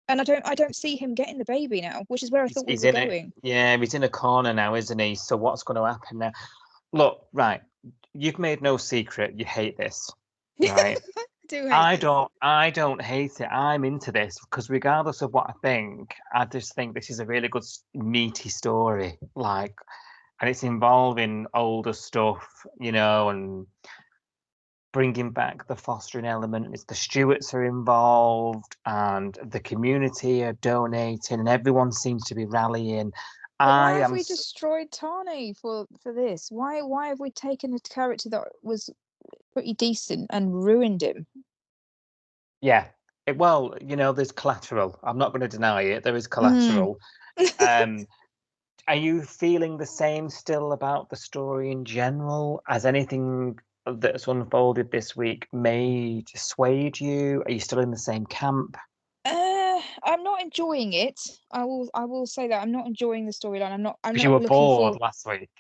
and I don't see him getting the baby now, which is where I thought we he's were in it. going. Yeah, he's in a corner now, isn't he? So what's going to happen now? Look, right. You've made no secret you hate this, right? I do hate this. I don't hate it. I'm into this because regardless of what I think, I just think this is a really good meaty story. Like, and it's involving older stuff, and bringing back the fostering element. It's the Stewarts are involved, and the community are donating, and everyone seems to be rallying. But why I have am. we destroyed Tane for this? Why have we taken a character that was pretty decent and ruined him? Yeah. Well, there's collateral. I'm not going to deny it. There is Mm. collateral. Are you feeling the same still about the story in general? Has anything that's unfolded this week made swayed you? Are you still in the same camp? I'm not enjoying it. I will say that I'm not enjoying the storyline. I'm not Because you were looking bored forward. last week.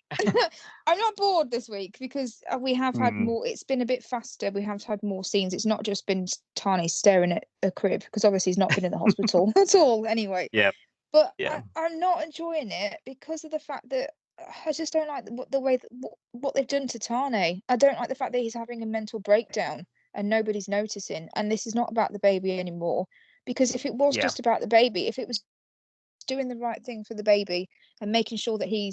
I'm not bored this week because we have had Hmm. more. It's been a bit faster. We have had more scenes. It's not just been Tani staring at a crib because obviously he's not been in the hospital at all anyway. Yeah. But Yeah. I'm not enjoying it because of the fact that I just don't like the way that, what they've done to Tane. I don't like the fact that he's having a mental breakdown and nobody's noticing. And this is not about the baby anymore. Because if it was Yeah. just about the baby, if it was doing the right thing for the baby and making sure that he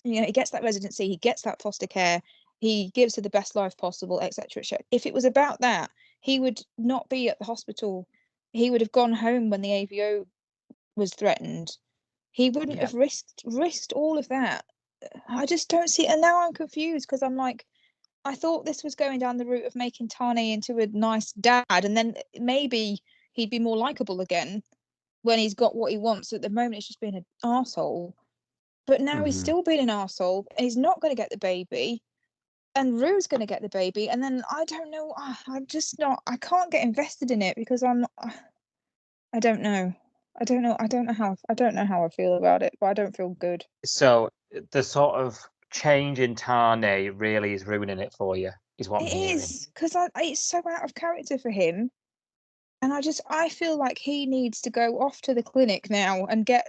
gets that residency, he gets that foster care, he gives her the best life possible, etc., etc. If it was about that, he would not be at the hospital. He would have gone home when the AVO was threatened. He wouldn't Yeah. have risked all of that. I just don't see, and now I'm confused because I'm like, I thought this was going down the route of making Tane into a nice dad, and then maybe he'd be more likable again when he's got what he wants. At the moment, it's just being an arsehole. But now he's Mhm. still being an arsehole, and he's not going to get the baby, and Rue's going to get the baby, and then I don't know. I'm just not. I can't get invested in it because I'm not. I don't know. I don't know. I don't know how I feel about it, but I don't feel good. So the sort of change in Tane really is ruining it for you, is what I'm It hearing. is because it's so out of character for him, and I feel like he needs to go off to the clinic now and get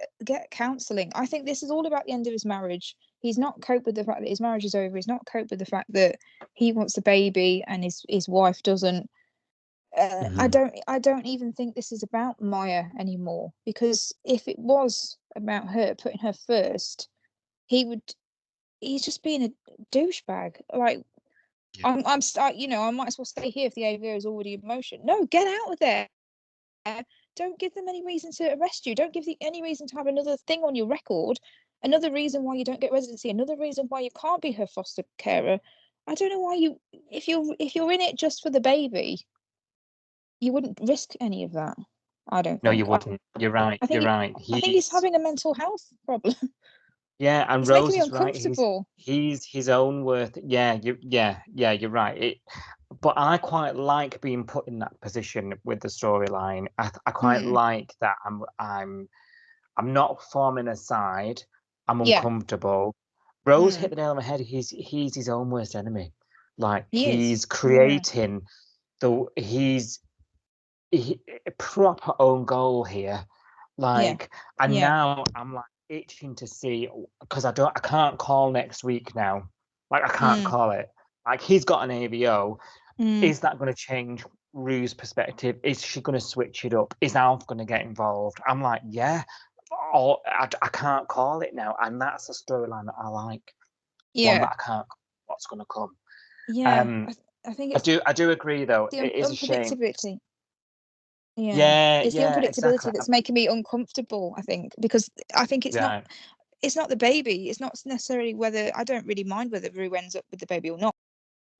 counselling. I think this is all about the end of his marriage. He's not coped with the fact that his marriage is over. He's not coped with the fact that he wants a baby and his wife doesn't. Mhm. I don't even think this is about Maya anymore, because if it was about her, putting her first, he's just being a douchebag. Like, Yeah. I might as well stay here if the AVO is already in motion. No, get out of there. Don't give them any reason to arrest you. Don't give them any reason to have another thing on your record, another reason why you don't get residency, another reason why you can't be her foster carer. I don't know why if you're in it just for the baby, you wouldn't risk any of that. I don't No, you think. wouldn't. You're right. I You're think right. I think he's having a mental health problem. Yeah, and It's making Rose me is right. uncomfortable. He's his own worth. Yeah, you're right. But I quite like being put in that position with the storyline. I quite Mm, like that. I'm not forming a side. I'm yeah. uncomfortable. Rose hit Mm, the nail on the head. He's his own worst enemy. Like he is. he's Yeah. creating he, a proper own goal here. Yeah. Like, and Yeah. now I'm like itching to see because I can't call next week now. Like, I can't Mm, call it. Like, he's got an AVO. mm, Is that going to change Rue's perspective? Is she going to switch it up? Is Alf going to get involved? I'm like, yeah. Or I can't call it now, and that's a storyline that I like. One yeah. that I can't. What's going to come? Yeah. Um, I think I it's do agree though. the It is a shame. unpredictability. Yeah. Yeah, It's the yeah, exactly. unpredictability that's making me uncomfortable, I think, because I think Yeah, it's not the baby. It's not necessarily whether I don't really mind whether Rue ends up with the baby or not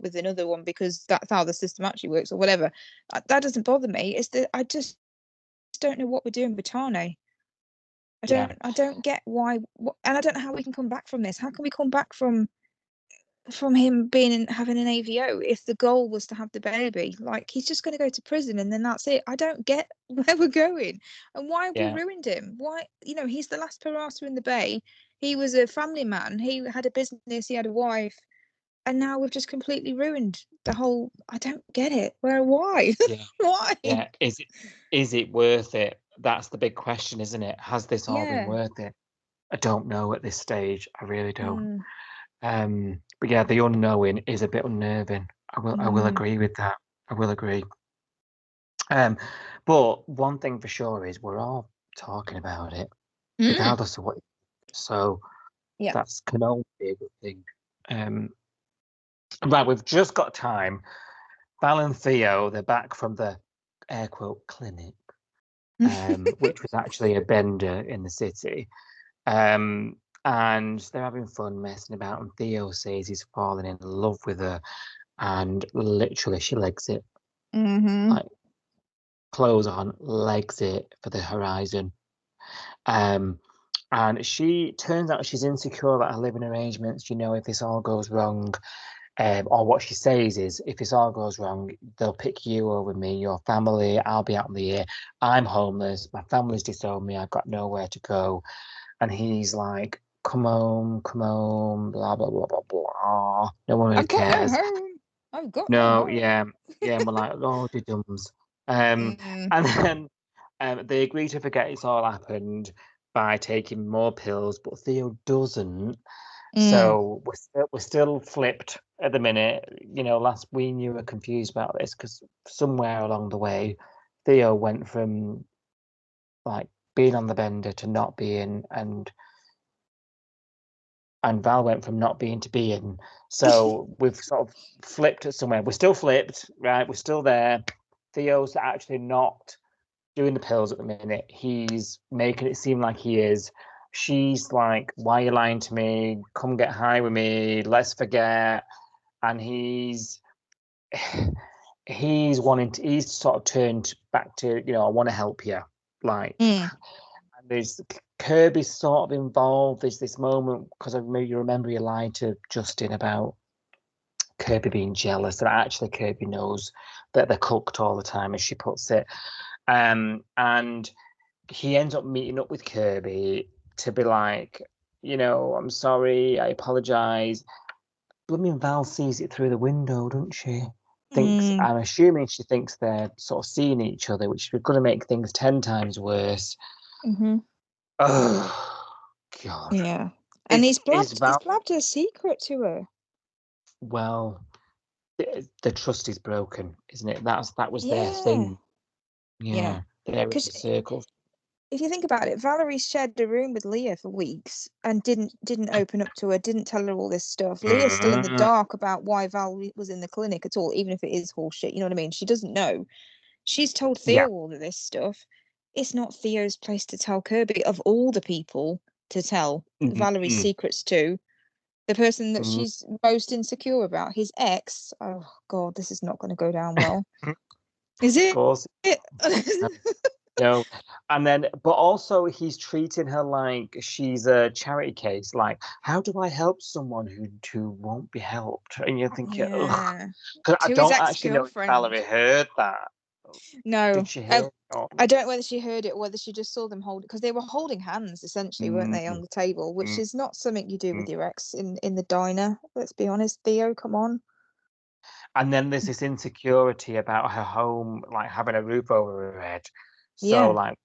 with another one, because that's how the system actually works or whatever. That doesn't bother me. It's that I just don't know what we're doing with Tane. yeah. I don't get why, and I don't know how we can come back from this. How can we come back from him having an AVO if the goal was to have the baby? Like, he's just going to go to prison and then that's it. I don't get where we're going and why have we Yeah, ruined him. Why, he's the last parasa in the bay. He was a family man. He had a business. He had a wife, and now we've just completely ruined the whole. I don't get it. Why? yeah, Why? yeah. Is it worth it? That's the big question, isn't it? Has this all been Yeah. worth it? I don't know at this stage. I really don't. Mm, But yeah, the unknowing is a bit unnerving. I will mm, agree with that. I will agree. Um, but one thing for sure is we're all talking about it, mm. regardless of what. So Yeah. that's can only be a good thing. Um, right, we've just got time. Val and Theo, they're back from the air quote clinic, which was actually a bender in the city. And they're having fun messing about, and Theo says he's falling in love with her, and literally she legs it, Mm-hmm. like clothes on, legs it for the horizon. Um, and she turns out she's insecure about her living arrangements. If this all goes wrong, or what she says is, if this all goes wrong, they'll pick you over me, your family. I'll be out in the air. I'm homeless. My family's disowned me. I've got nowhere to go. And he's like, come home, blah, blah, blah, blah, blah. No one really I've got cares. no home. I've got No, no home. yeah. And we're like, oh, the dums. And then they agree to forget it's all happened by taking more pills, but Theo doesn't. So we're still flipped at the minute. Last we knew were confused about this because somewhere along the way, Theo went from like being on the bender to not being, and Val went from not being to being. So we've sort of flipped it somewhere. We're still flipped, right? We're still there. Theo's actually not doing the pills at the minute. He's making it seem like he is. She's like, why are you lying to me? Come get high with me. Let's forget. And he's sort of turned back to, I want to help you. Like, and there's Kirby's sort of involved. There's this moment, because you remember you lied to Justin about Kirby being jealous, and actually Kirby knows that they're cooked all the time, as she puts it. And he ends up meeting up with Kirby to be like, I'm sorry, I apologize. Blooming Val sees it through the window, doesn't she? I'm assuming she thinks they're sort of seeing each other, which is going to make things 10 times worse. Oh, God. Yeah. And he's blabbed a secret to her. Well, the trust is broken, isn't it? That was their thing. Yeah. They're in circles. If you think about it, Valerie shared a room with Leah for weeks and didn't open up to her, didn't tell her all this stuff. Leah's still in the dark about why Val was in the clinic at all, even if it is horseshit. You know what I mean? She doesn't know. She's told Theo all of this stuff. It's not Theo's place to tell Kirby, of all the people to tell Valerie's secrets to. The person that she's most insecure about, his ex. Oh, God, this is not going to go down well. Is it? Of course. No, and then, but also he's treating her like she's a charity case. Like, how do I help someone who won't be helped? And you're thinking, ugh. Because I don't actually know if Valerie heard that. No, did she hear I don't know whether she heard it or whether she just saw them hold, because they were holding hands essentially, weren't they, on the table, which is not something you do with your ex in the diner. Let's be honest, Theo, come on. And then there's this insecurity about her home, like having a roof over her head. So, like,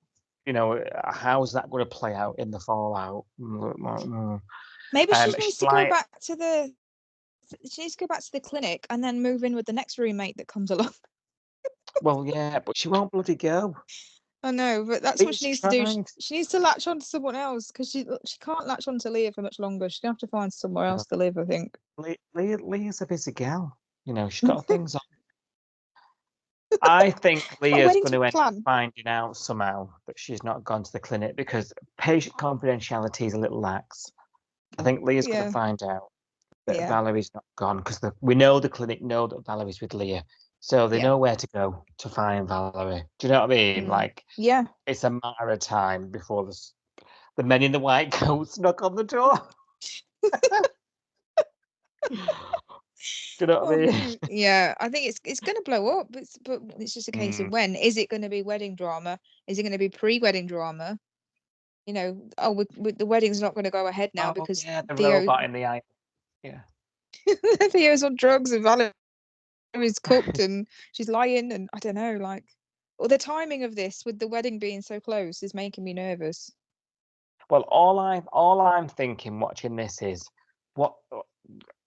how's that going to play out in the fallout? Maybe she needs to go back to the clinic and then move in with the next roommate that comes along. Well, yeah, but she won't bloody go. I know, but that's what she needs to do. She needs to latch on to someone else, because she can't latch on to Leah for much longer. She's going to have to find somewhere else to live, I think. Leah's a busy gal. She's got things on. I think Leah's going to end up finding out somehow that she's not gone to the clinic, because patient confidentiality is a little lax. I think Leah's going to find out that Valerie's not gone, because we know the clinic know that Valerie's with Leah, so they know where to go to find Valerie. Do you know what I mean? Like, it's a matter of time before the men in the white coats knock on the door. Do you know what I mean? Yeah, I think it's going to blow up. But it's just a case of when. Is it going to be wedding drama? Is it going to be pre-wedding drama? The wedding's not going to go ahead now because the robot in the eye. Yeah. Theo's on drugs and Valerie's cooked and she's lying, and I don't know, like, the timing of this with the wedding being so close is making me nervous. Well, all I'm thinking watching this is what.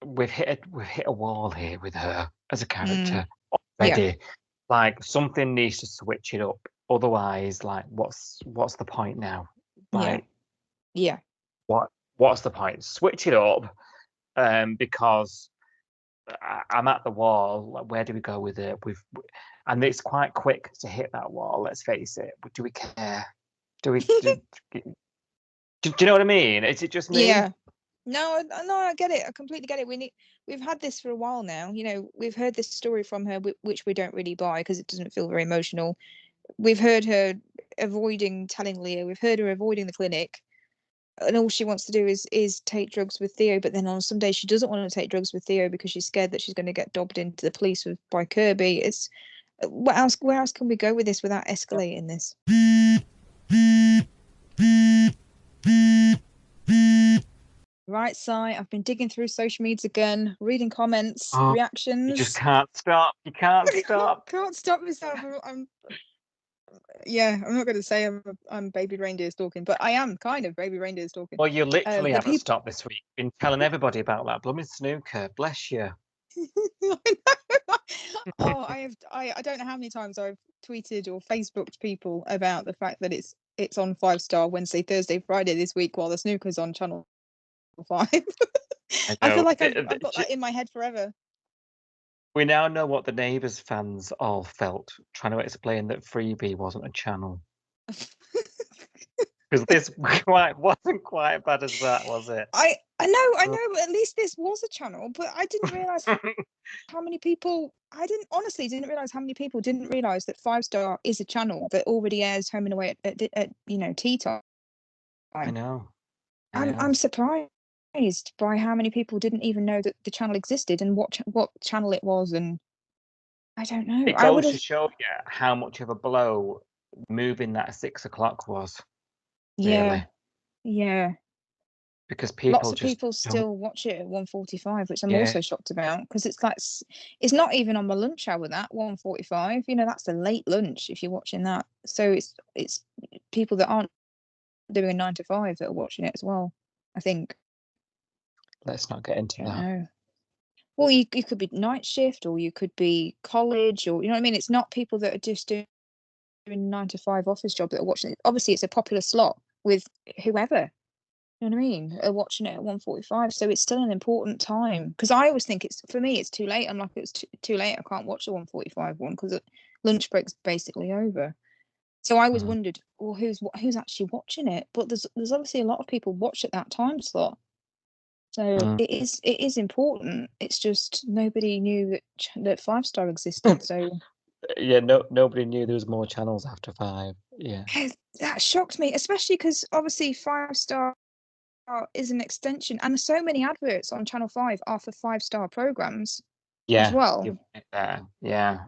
We've hit a wall here with her as a character already. Yeah. Like, something needs to switch it up. Otherwise, like, what's the point now? Like, what's the point? Switch it up, because I'm at the wall. Like, where do we go with it? And it's quite quick to hit that wall. Let's face it. Do we care? Do we? do you know what I mean? Is it just me? Yeah. No, I get it. I completely get it. We've had this for a while now. We've heard this story from her, which we don't really buy because it doesn't feel very emotional. We've heard her avoiding telling Leah. We've heard her avoiding the clinic. and all she wants to do is take drugs with Theo, but then on some days she doesn't want to take drugs with Theo because she's scared that she's going to get dobbed into the police by Kirby. It's where else can we go with this without escalating this? Right, Si, I've been digging through social medias again, reading comments, reactions. You just can't stop. You can't stop. Can't stop myself. Yeah, I'm not going to say I'm baby reindeer stalking, but I am kind of baby reindeer stalking. Well, you literally haven't stopped this week. Been telling everybody about that blooming snooker. Bless you. Oh, I don't know how many times I've tweeted or Facebooked people about the fact that it's on 5 Star Wednesday, Thursday, Friday this week while the snooker's on Channel 5. I feel like I've got that in my head forever. We now know what the Neighbours fans all felt trying to explain that Freebie wasn't a channel. Because this wasn't quite as bad as that, was it? I know, but at least this was a channel. But I didn't realise how many people. I honestly didn't realise how many people didn't realise that 5 Star is a channel that already airs Home and Away at tea time. I know. I'm surprised by how many people didn't even know that the channel existed and what channel it was, and I don't know. It goes to show you how much of a blow moving that at 6 o'clock was. Yeah, really. Yeah. Because people lots of people still watch it at 1:45, which I'm also shocked about, because it's not even on my lunch hour. That 1:45, that's a late lunch if you're watching that. So it's people that aren't doing a 9 to 5 that are watching it as well, I think. Let's not get into that. Well, you could be night shift, or you could be college, or you know what I mean. It's not people that are just doing 9 to 5 office job that are watching it. Obviously, it's a popular slot with whoever. You know what I mean? Are watching it at 1:45, so it's still an important time. Because I always think it's too late. I'm like, it's too late. I can't watch the 1:45 one because lunch break's basically over. So I always wondered, well, who's actually watching it? But there's obviously a lot of people watch at that time slot. So it is important. It's just nobody knew that 5 Star existed. So yeah, nobody knew there was more channels after 5. Yeah, that shocked me, especially because obviously 5 Star is an extension, and so many adverts on Channel 5 are for 5 Star programs as well. Yeah.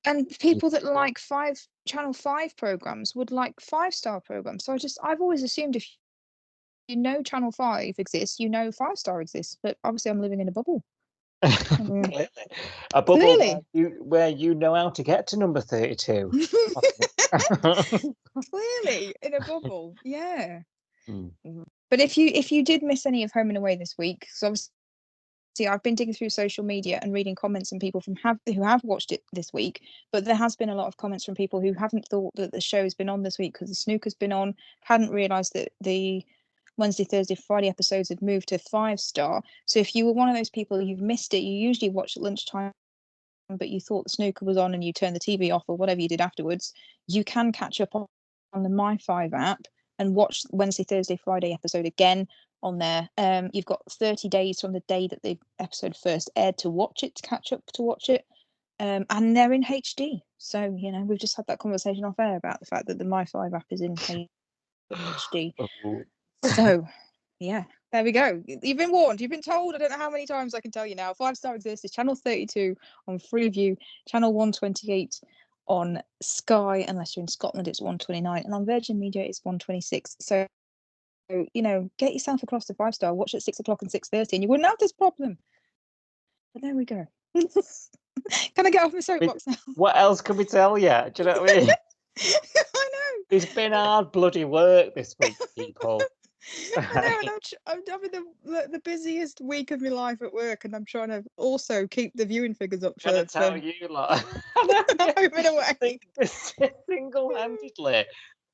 And people that like Channel 5 programs would like 5 Star programs. So I've always assumed if Channel 5 exists, 5 Star exists. But obviously, I'm living in a bubble. Clearly. A bubble where you know how to get to number 32. Clearly, in a bubble, yeah. But if you did miss any of Home and Away this week, so obviously I've been digging through social media and reading comments from people who have watched it this week, but there has been a lot of comments from people who haven't thought that the show's been on this week because the snooker's been on, hadn't realised that the Wednesday, Thursday, Friday episodes had moved to 5 Star. So if you were one of those people you've missed it, you usually watch at lunchtime, but you thought the snooker was on and you turned the TV off or whatever you did afterwards, you can catch up on the My5 app and watch Wednesday, Thursday, Friday episode again on there. You've got 30 days from the day that the episode first aired to watch it, to catch up to watch it. And they're in HD. So, we've just had that conversation off air about the fact that the My5 app is in HD. So, yeah, there we go. You've been warned. You've been told. I don't know how many times I can tell you now. 5 Star exists. It's Channel 32 on Freeview, Channel 128 on Sky, unless you're in Scotland, it's 129, and on Virgin Media, it's 126. So, get yourself across to 5 Star, watch at 6 o'clock and 6:30, and you wouldn't have this problem. But there we go. Can I get off my soapbox now? What else can we tell you? Do you know what I mean? I know. It's been hard bloody work this week, people. I know, and I'm having the busiest week of my life at work, and I'm trying to also keep the viewing figures up. I'm going to tell you, lot. Home and Away. Single-handedly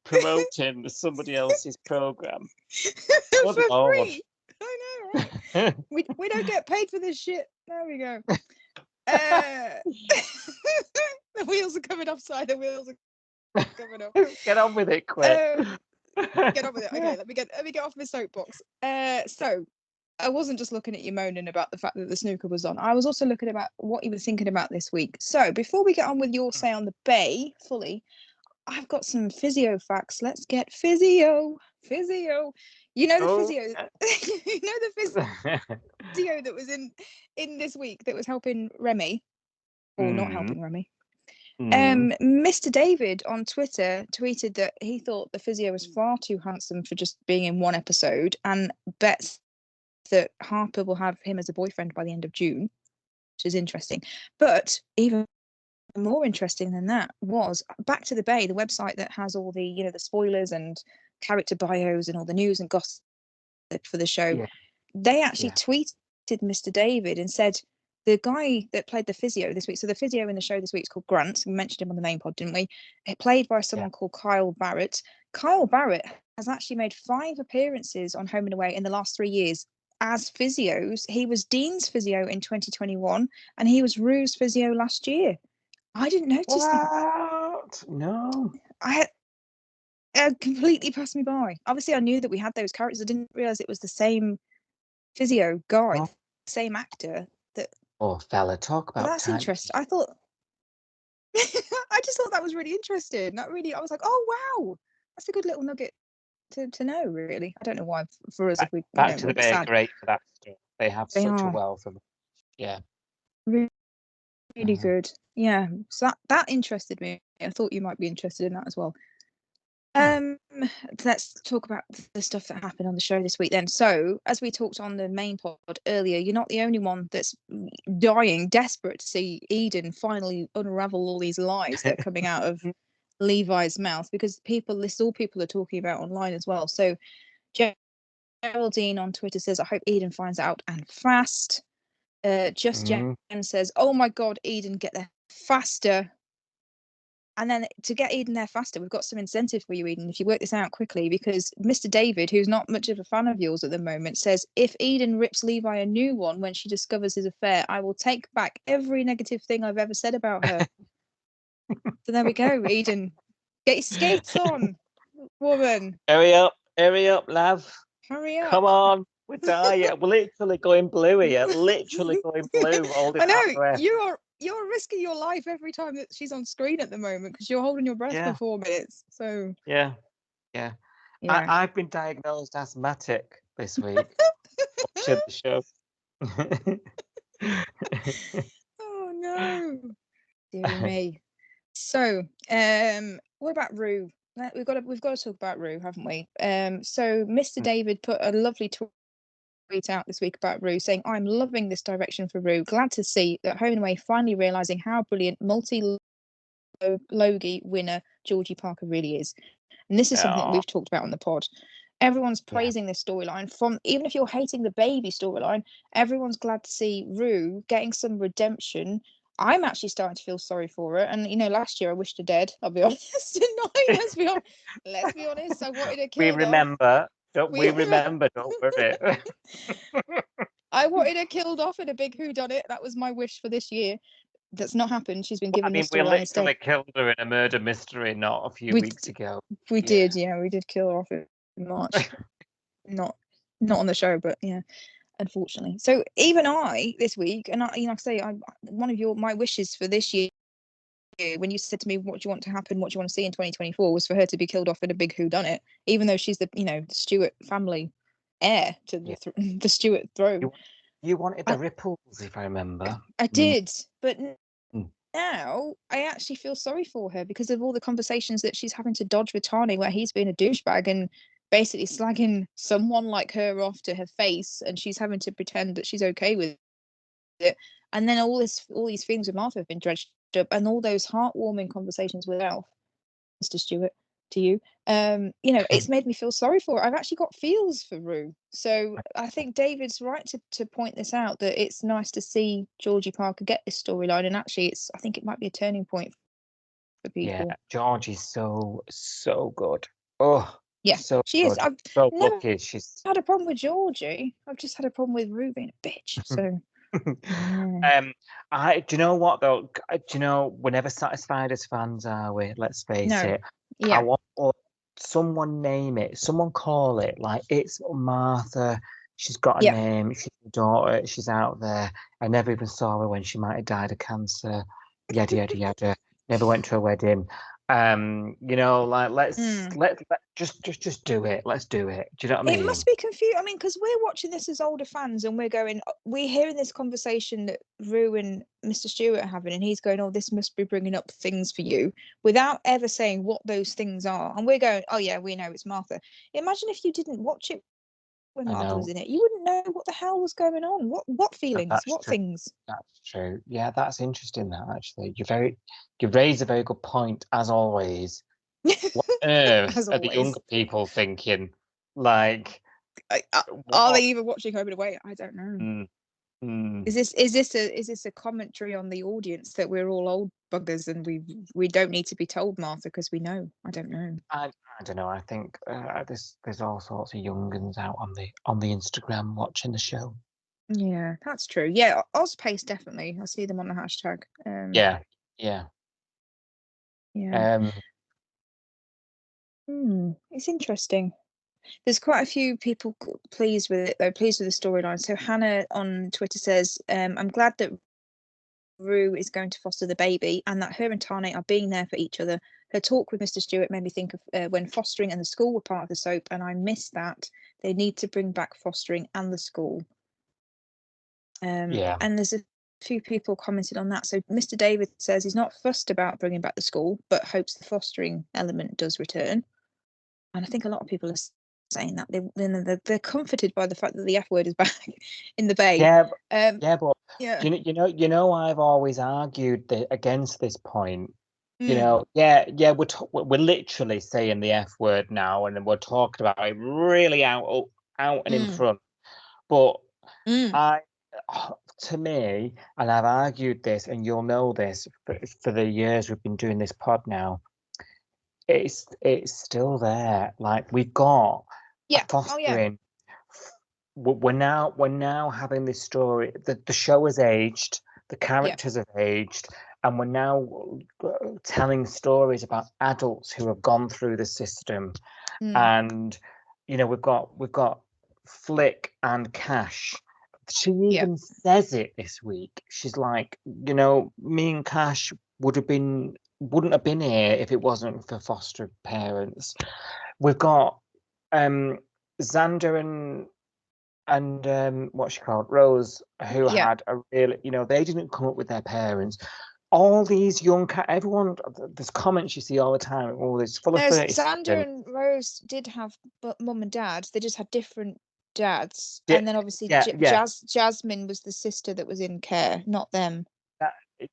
promoting somebody else's programme. For free. I know, right? we don't get paid for this shit. There we go. The wheels are coming offside. The wheels are coming off. Get on with it, quick. Get on with it. Okay, let me get off my soapbox. So I wasn't just looking at you moaning about the fact that the snooker was on. I was also looking about what you were thinking about this week. So before we get on with your say on the Bay fully, I've got some physio facts. Let's get physio. You know the physio. You know the physio that was in this week that was helping Remy, or not helping Remy. Mr. David on Twitter tweeted that he thought the physio was far too handsome for just being in one episode, and bets that Harper will have him as a boyfriend by the end of June, which is interesting. But even more interesting than that was Back to the Bay, the website that has all the the spoilers and character bios and all the news and gossip for the show. Yeah. They actually tweeted Mr. David and said the guy that played the physio this week, so the physio in the show this week is called Grant. We mentioned him on the main pod, didn't we? It played by someone called Kyle Barrett. Kyle Barrett has actually made 5 appearances on Home and Away in the last 3 years as physios. He was Dean's physio in 2021 and he was Rue's physio last year. I didn't notice that. No. It completely passed me by. Obviously, I knew that we had those characters. I didn't realize it was the same physio guy, same actor. Oh, fella, talk about That's interesting. I thought, I just thought that was really interesting. I was like, oh wow, that's a good little nugget to know. Really, I don't know why for us if we Back to the Bay are great for that stuff. They have such a wealth of really good. Yeah, so that interested me. I thought you might be interested in that as well. Let's talk about the stuff that happened on the show this week then. So, as we talked on the main pod earlier, you're not the only one that's dying, desperate to see Eden finally unravel all these lies that are coming out of Levi's mouth, because this is all people are talking about online as well. So, Geraldine on Twitter says, I hope Eden finds out and fast. Jen says, oh my God, Eden, get there faster. And then to get Eden there faster, we've got some incentive for you, Eden, if you work this out quickly, because Mr. David, who's not much of a fan of yours at the moment, says, if Eden rips Levi a new one when she discovers his affair, I will take back every negative thing I've ever said about her. So there we go, Eden. Get your skates on, woman. Hurry up, love. Hurry up. Come on. We're dying. We're literally going blue here. Literally going blue. I know. You're risking your life every time that she's on screen at the moment because you're holding your breath for 4 minutes. So yeah. I've been diagnosed asthmatic this week. Watching the show. Oh no, dear me. So, what about Rue? We've got to talk about Rue, haven't we? So Mr. David put a lovely tweet out this week about Rue, saying, I'm loving this direction for Rue. Glad to see that Home and Away finally realising how brilliant multi-Logie winner Georgie Parker really is. And this is something we've talked about on the pod. Everyone's praising this storyline. Even if you're hating the baby storyline, everyone's glad to see Rue getting some redemption. I'm actually starting to feel sorry for her. And, last year I wished her dead, I'll be honest. Let's be honest. I wanted her killed. We remember. Don't worry. I wanted her killed off in a big whodunit. That was my wish for this year. That's not happened. She's been given this story. We literally killed her in a murder mystery not a few weeks ago. We did kill her off in March. not on the show, but unfortunately. So even I this week, and one of my wishes for this year, when you said to me, what do you want to happen, what do you want to see in 2024, was for her to be killed off in a big whodunit, even though she's the Stewart family heir to the Stewart throne. You wanted the ripples, if I remember. I did, but now I actually feel sorry for her because of all the conversations that she's having to dodge with Tani, where he's been a douchebag and basically slagging someone like her off to her face, and she's having to pretend that she's okay with it. And then all these things with Martha have been dredged up, and all those heartwarming conversations with Alf, Mr. Stewart, to you, it's made me feel sorry for her. I've actually got feels for Rue. So I think David's right to point this out, that it's nice to see Georgie Parker get this storyline, and actually I think it might be a turning point for people. Yeah, Georgie's so good. Oh, yeah, so she good. is. I've so never lucky. She's had a problem with Georgie. I've just had a problem with Rue being a bitch. So. Do you know what though? We're never satisfied as fans, are we? Let's face it. Yeah. I want someone name it, someone call it. Like, it's Martha. She's got a name. She's a daughter. She's out there. I never even saw her when she might have died of cancer. Yada yada yada. Never went to a wedding. You know, like let's Mm. let just do it. Let's do it. Do you know what I mean? It must be confusing. I mean, because we're watching this as older fans, and we're going, we're hearing this conversation that Rue and Mr. Stewart are having, and he's going, "Oh, this must be bringing up things for you," without ever saying what those things are. And we're going, "Oh yeah, we know it's Martha." Imagine if you didn't watch it when I Martha was know. in it, you wouldn't know what the hell was going on. What feelings? That's What true. things? That's true. Yeah, that's interesting. That actually, you raise a very good point as always. What on earth As are the always. younger people thinking? Like, Are they what? even watching Home and Away? I don't know. Mm, mm. Is this a commentary on the audience that we're all old buggers and we don't need to be told, Martha, because we know? I don't know. I don't know. I think there's all sorts of young'uns out on the Instagram watching the show. Yeah, that's true. Yeah, Ozpace definitely. I see them on the hashtag. Yeah, yeah. Yeah. It's interesting. There's quite a few people pleased with it though, pleased with the storyline. So Hannah on Twitter says, "I'm glad that Rue is going to foster the baby and that her and Tane are being there for each other. Her talk with Mr. Stewart made me think of when fostering and the school were part of the soap, and I miss that. They need to bring back fostering and the school." Yeah. And there's a few people commented on that. So Mr. David says he's not fussed about bringing back the school, but hopes the fostering element does return. And I think a lot of people are saying that they're comforted by the fact that the F word is back in the Bay. Yeah, but Yeah. you know, I've always argued against this point. You Mm. know, we're literally saying the F word now, and we're talking about it really out and in front. But to me, and I've argued this, and you'll know this for the years we've been doing this pod now. It's still there. Like we've got fostering. We're now having this story. The show has aged. The characters have aged, and we're now telling stories about adults who have gone through the system. And you know, we've got Flick and Cash. She even says it this week. She's like, you know, me and Cash wouldn't have been here if it wasn't for foster parents. We've got Xander and what's she called, Rose, who had a really, you know, they didn't come up with their parents. All these young everyone, there's comments you see all the time. Oh, it's full of 30. Xander and Rose did have mum and dad. They just had different dads. And then obviously Jasmine was the sister that was in care, not them.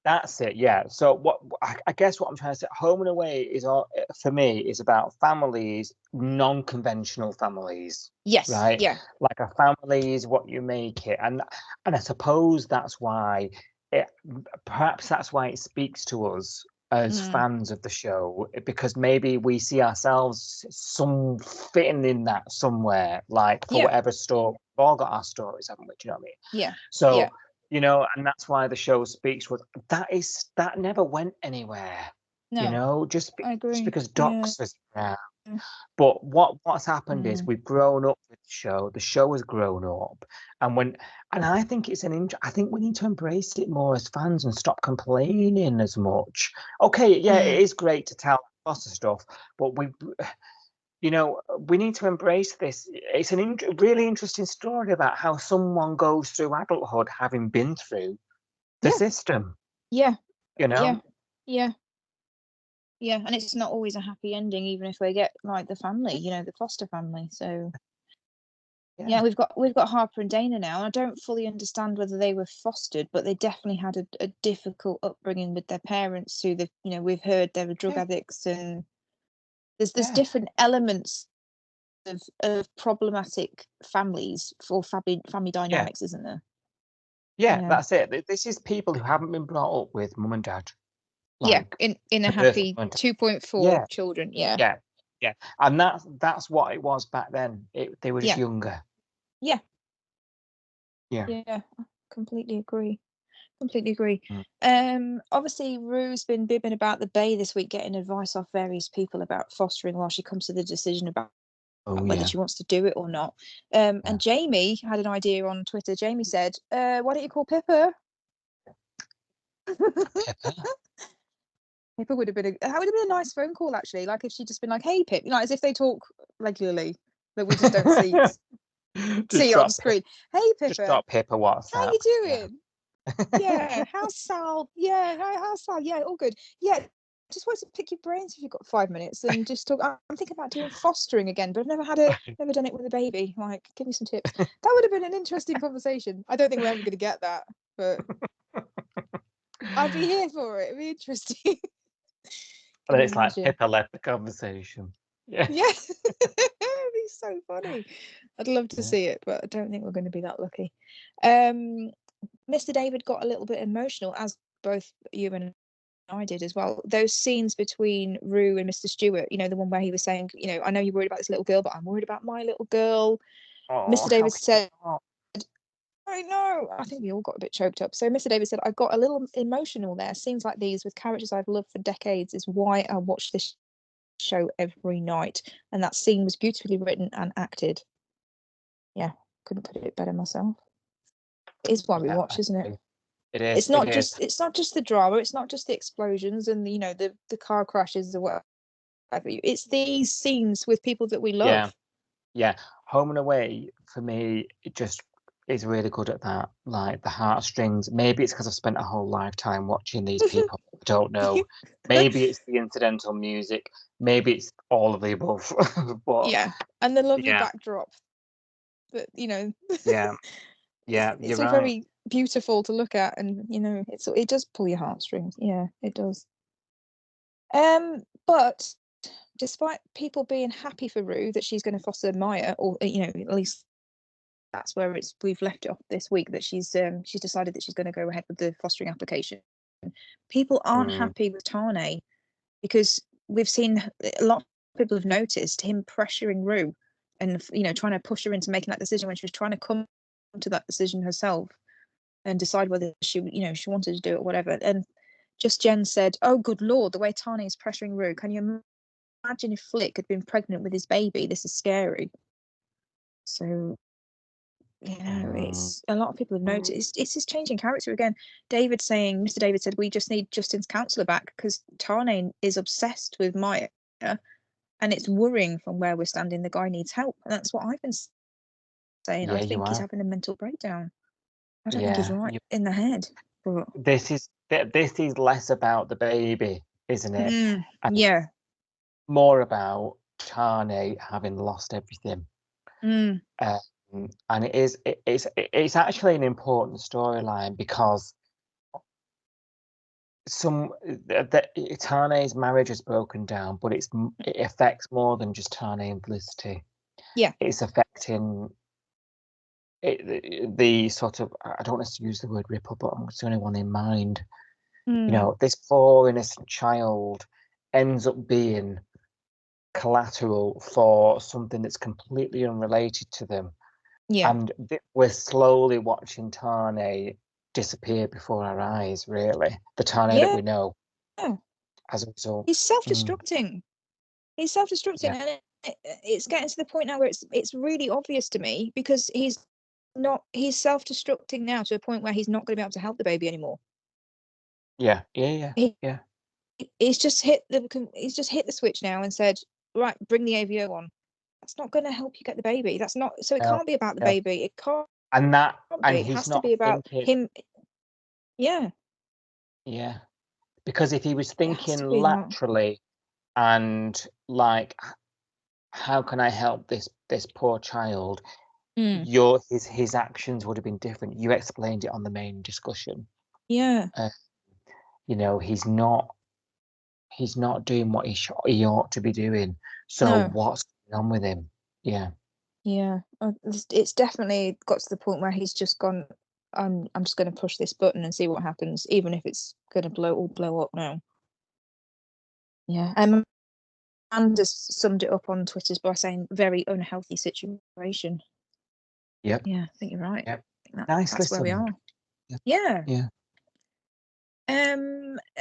That's it, yeah. So what I guess what I'm trying to say, Home and Away is all for me is about families, non-conventional families. Yes. Right. Yeah. Like a family is what you make it, and I suppose that's why perhaps that's why it speaks to us as fans of the show, because maybe we see ourselves some fitting in that somewhere, like for whatever story. We've all got our stories, haven't we? Do you know what I mean? Yeah. So. You know, and that's why the show speaks to us. That never went anywhere. No, you know, just because Doc's was around. But what's happened is we've grown up with the show. The show has grown up, and I think it's I think we need to embrace it more as fans and stop complaining as much. Okay, yeah, it is great to tell lots of stuff, but you know, we need to embrace this. It's a really interesting story about how someone goes through adulthood having been through the system. Yeah. You know? Yeah. And it's not always a happy ending, even if we get like the family, you know, the foster family. So yeah, we've got Harper and Dana now. I don't fully understand whether they were fostered, but they definitely had a difficult upbringing with their parents who we've heard they were drug addicts, and there's different elements of problematic families for family dynamics, isn't there? Yeah, that's it. This is people who haven't been brought up with mum and dad. Like, in a happy 2.4 children. Yeah. And that's what it was back then. They were just younger. Yeah. Completely agree. Obviously Rue's been bibbing about the Bay this week, getting advice off various people about fostering while she comes to the decision about whether she wants to do it or not. And Jamie had an idea on Twitter. Jamie said, why don't you call Pippa? Pippa would have been that would have been a nice phone call actually. Like if she'd just been like, "Hey, Pip," you know, as if they talk regularly, that we just don't see it on screen. Hey, Just Pippa, drop Pippa WhatsApp. how you doing? Yeah, how's Sal? Yeah, how's Sal? Yeah, all good. Yeah, just wanted to pick your brains if you've got 5 minutes and just talk. I'm thinking about doing fostering again, but I've never done it with a baby. Like, give me some tips. That would have been an interesting conversation. I don't think we're ever going to get that, but I'd be here for it. It'd be interesting. And Can it's like imagine. Pippa led the conversation. Yeah. Yeah, it'd be so funny. I'd love to Yeah. see it, but I don't think we're going to be that lucky. Mr. David got a little bit emotional, as both you and I did as well. Those scenes between Rue and Mr. Stewart, you know, the one where he was saying, you know, I know you're worried about this little girl, but I'm worried about my little girl. Oh, Mr. David said, not? I know. I think we all got a bit choked up. So Mr. David said, I got a little emotional there. Scenes like these with characters I've loved for decades is why I watch this show every night. And that scene was beautifully written and acted. Yeah, couldn't put it better myself. It is why we watch, isn't it? It is. It's not just the drama, it's not just the explosions and you know the car crashes or whatever. It's these scenes with people that we love. Yeah. Home and Away for me, it just is really good at that. Like the heartstrings. Maybe it's because I've spent a whole lifetime watching these people. I don't know. Maybe it's the incidental music. Maybe it's all of the above. But Yeah, and the lovely backdrop. That you know. Yeah. It's You're all right. very beautiful to look at, and you know, it does pull your heartstrings. Yeah, it does. But despite people being happy for Rue that she's going to foster Maya, or you know, at least that's where we've left it off this week, that she's decided that she's going to go ahead with the fostering application. People aren't happy with Tane because we've seen a lot of people have noticed him pressuring Rue and you know trying to push her into making that decision when she was trying to come to that decision herself and decide whether she wanted to do it or whatever. And just Jen said, "Oh, good Lord, the way Tane is pressuring Rue. Can you imagine if Flick had been pregnant with his baby? This is scary." So, you know, it's a lot of people have noticed. It's his changing character again. Mr. David said, we just need Justin's counselor back because Tane is obsessed with Maya and it's worrying from where we're standing. The guy needs help. And that's what I've been saying. Yeah, I think he's having a mental breakdown. I don't think he's right in the head. But this is less about the baby, isn't it? Yeah. More about Tane having lost everything. And it's actually an important storyline because Tane's marriage has broken down, but it affects more than just Tane and Felicity. Yeah, it's affecting the sort of, I don't want to use the word ripple, but I'm the only one in mind. You know, this poor innocent child ends up being collateral for something that's completely unrelated to them. Yeah. And we're slowly watching Tane disappear before our eyes, really. The Tane that we know. Yeah. As a result. He's self-destructing. He's self-destructing. And it's getting to the point now where it's really obvious to me because he's self-destructing now to a point where he's not going to be able to help the baby anymore. Yeah. He's just hit the switch now and said, right, bring the AVO on. That's not going to help you get the baby. That's not. So it can't be about the baby. It can't. And it has to be about him. Yeah. Yeah. Because if he was thinking laterally and like, how can I help this poor child? His actions would have been different. You explained it on the main discussion. Yeah. You know, he's not doing what he ought to be doing. So what's going on with him? Yeah. Yeah. It's definitely got to the point where he's just gone, I'm just going to push this button and see what happens, even if it's going to blow up now. Yeah. Amanda summed it up on Twitter by saying very unhealthy situation. Yep. Yeah, I think you're right. Yep. That's where we are. Yeah.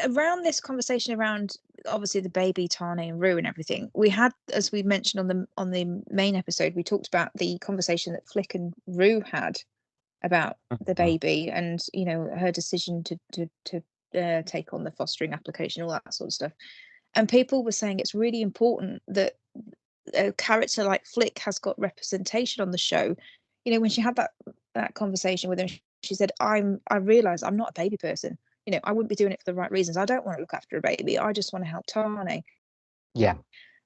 Around this conversation around obviously the baby, Tane and Rue and everything, we had, as we mentioned on the main episode, we talked about the conversation that Flick and Rue had about the baby and, you know, her decision to take on the fostering application, all that sort of stuff. And people were saying it's really important that a character like Flick has got representation on the show. You know, when she had that conversation with him, she said, I realise I'm not a baby person. You know, I wouldn't be doing it for the right reasons. I don't want to look after a baby. I just want to help Tane. Yeah.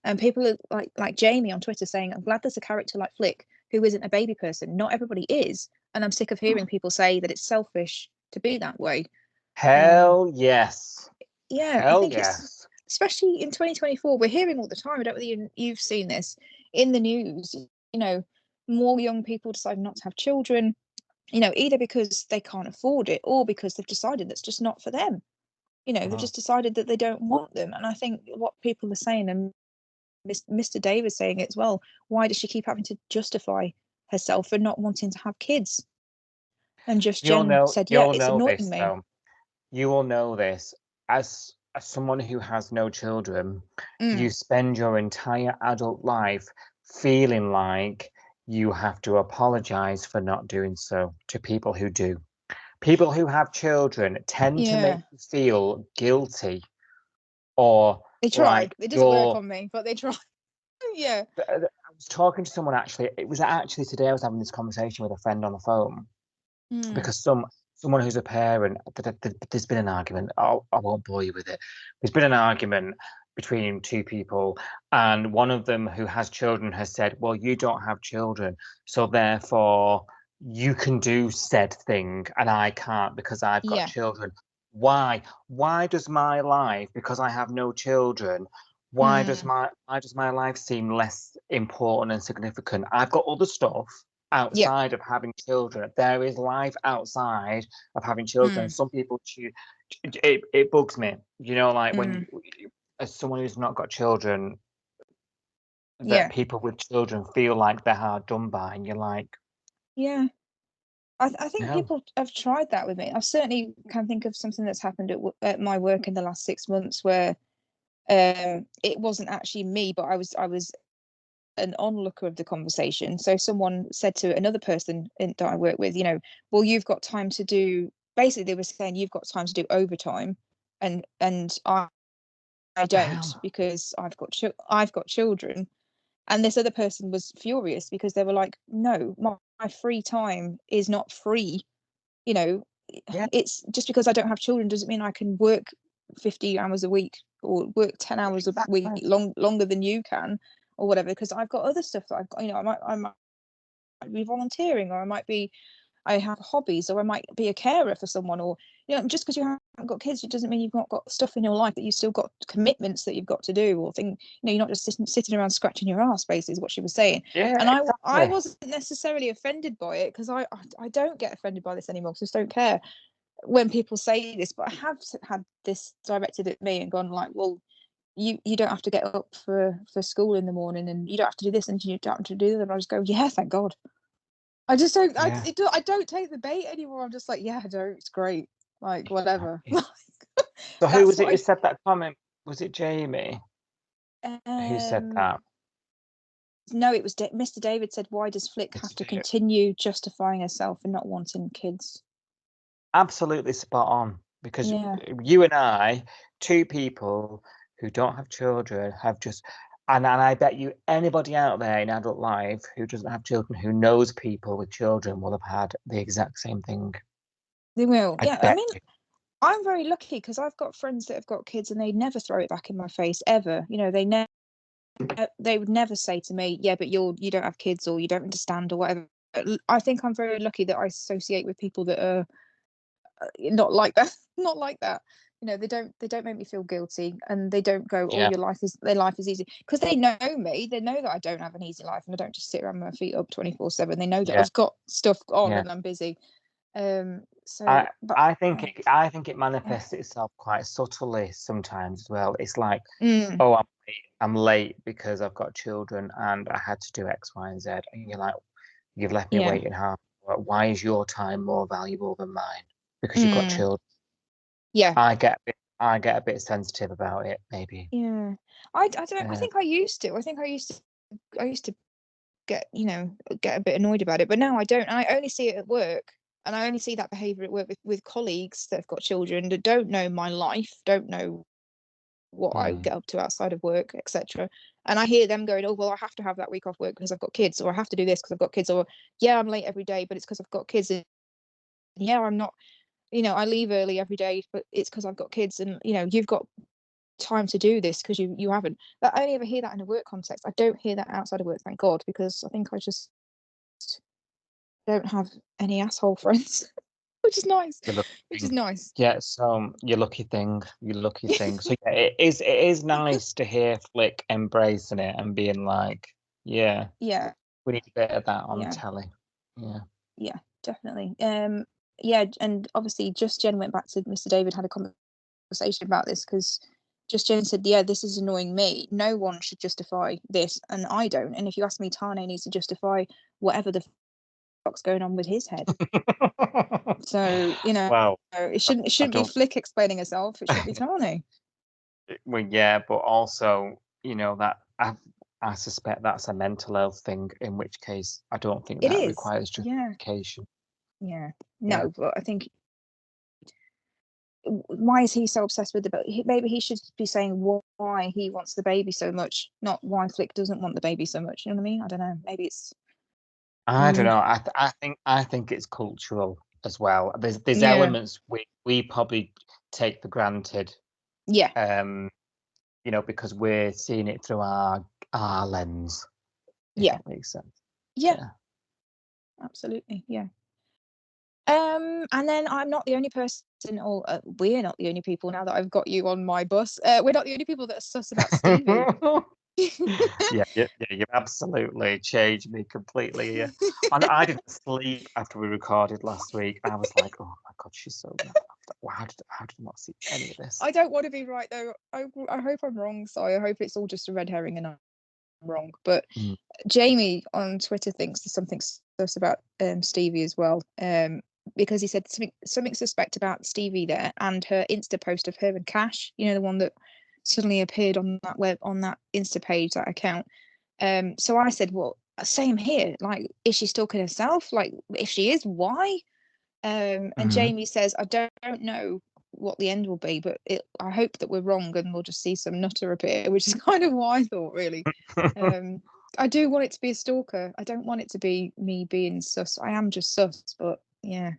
And people are like Jamie on Twitter saying, I'm glad there's a character like Flick who isn't a baby person. Not everybody is. And I'm sick of hearing people say that it's selfish to be that way. Hell yes. Yeah, Hell I think yes. it's, especially in 2024, we're hearing all the time. I don't know whether you've seen this in the news. You know, more young people decide not to have children, you know, either because they can't afford it or because they've decided that's just not for them. You know, they've just decided that they don't want them. And I think what people are saying, and Mr. Davis saying it as well, why does she keep having to justify herself for not wanting to have kids? And just Jen said, yeah, it's annoying this, me. Though. You will know this as someone who has no children. You spend your entire adult life feeling like you have to apologize for not doing so to people who do. People who have children tend to make you feel guilty, or they try. like It doesn't work on me, but they try. Yeah. I was talking to someone actually. It was actually today I was having this conversation with a friend on the phone because someone who's a parent, there's been an argument. I won't bore you with it. There's been an argument between two people, and one of them who has children has said, well, you don't have children, so therefore you can do said thing and I can't because I've got children. Why does my life, because I have no children, why does my life seem less important and significant? I've got other stuff outside of having children. There is life outside of having children. Some people choose. It bugs me, you know, like when as someone who's not got children, that people with children feel like they're hard done by, and you're like, I think people have tried that with me. I certainly can think of something that's happened at my work in the last 6 months where it wasn't actually me, but I was an onlooker of the conversation. So someone said to another person that I work with, you know, well, you've got time to do. Basically, they were saying you've got time to do overtime, and I don't because I've got children. And this other person was furious because they were like, no, my free time is not free. You know, it's just because I don't have children doesn't mean I can work 50 hours a week or work 10 hours a week longer than you can or whatever, because I've got other stuff that I've got. You know, I might be volunteering, or I have hobbies, or I might be a carer for someone, or, you know, just because you haven't got kids, it doesn't mean you've not got stuff in your life that you've still got commitments that you've got to do, or you know, you're not just sitting around scratching your ass, basically, is what she was saying. And I wasn't necessarily offended by it, because I don't get offended by this anymore, because I just don't care when people say this, but I have had this directed at me and gone like, well, you don't have to get up for school in the morning, and you don't have to do this, and you don't have to do that. And I just go, yeah, thank God. I just don't. I don't take the bait anymore. I'm just like, yeah, I don't. It's great. Like, whatever. So who was it who said that comment? Was it Jamie who said that? No, it was Mr. David said, why does Flick have to continue justifying herself and not wanting kids? Absolutely spot on. Because you and I, two people who don't have children, have just... And I bet you anybody out there in adult life who doesn't have children, who knows people with children, will have had the exact same thing. They will. I mean, I'm very lucky because I've got friends that have got kids and they never throw it back in my face ever. You know, they would never say to me, yeah, but you don't have kids, or you don't understand, or whatever. I think I'm very lucky that I associate with people that are not like that. Not like that. You know, they don't make me feel guilty, and they don't go, oh, their life is easy, because they know me. They know that I don't have an easy life, and I don't just sit around with my feet up 24/7. They know that I've got stuff on and I'm busy. So I think it manifests itself quite subtly sometimes as well. It's like, oh, I'm late because I've got children and I had to do X, Y, and Z, and you're like, you've left me waiting half. Why is your time more valuable than mine? Because you've got children. Yeah, I get a bit sensitive about it, maybe. Yeah, I don't. I think I used to. I used to get a bit annoyed about it, but now I don't. I only see it at work. And I only see that behaviour at work with colleagues that have got children that don't know my life, don't know what I get up to outside of work, etc. And I hear them going, oh, well, I have to have that week off work because I've got kids, or I have to do this because I've got kids, or yeah, I'm late every day, but it's because I've got kids. And yeah, I'm not, I leave early every day, but it's because I've got kids. And, you've got time to do this because you haven't. But I only ever hear that in a work context. I don't hear that outside of work, thank God, because I think I just don't have any asshole friends, which is nice. Which is nice. Yeah, so your lucky thing. So yeah, it is nice to hear Flick embracing it and being like, yeah, we need a bit of that on telly. Yeah, definitely. Yeah, and obviously Just Jen went back to Mr. David, had a conversation about this, because Just Jen said, yeah, this is annoying me. No one should justify this, and I don't. And if you ask me, Tane needs to justify whatever the fuck's going on with his head. So, Well, it shouldn't be Flick explaining herself. It should be Tane. Well, yeah, but also, that I suspect that's a mental health thing, in which case I don't think that requires justification. Yeah. No, but I think, why is he so obsessed with the baby? Maybe he should be saying why he wants the baby so much, not why Flick doesn't want the baby so much. You know what I mean? I don't know. Maybe it's. I don't know. I think it's cultural as well. There's elements we probably take for granted. Yeah. Because we're seeing it through our lens. If that makes sense. Yeah. Absolutely. Yeah. And then I'm not the only person, or we're not the only people, now that I've got you on my bus. We're not the only people that are sus about Stevie. Yeah, you absolutely changed me completely. And I didn't sleep after we recorded last week. I was like, oh my God, she's so good. How did I not see any of this? I don't want to be right though. I hope I'm wrong, so I hope it's all just a red herring and I'm wrong. But Jamie on Twitter thinks there's something sus about Stevie as well. Because he said something suspect about Stevie there, and her Insta post of her and Cash, the one that suddenly appeared on that Insta page, that account. So I said, well, same here. Like, is she stalking herself? Like, if she is, why? And Jamie says, I don't know what the end will be, but I hope that we're wrong and we'll just see some nutter appear, which is kind of what I thought, really. I do want it to be a stalker. I don't want it to be me being sus. I am just sus, but yeah,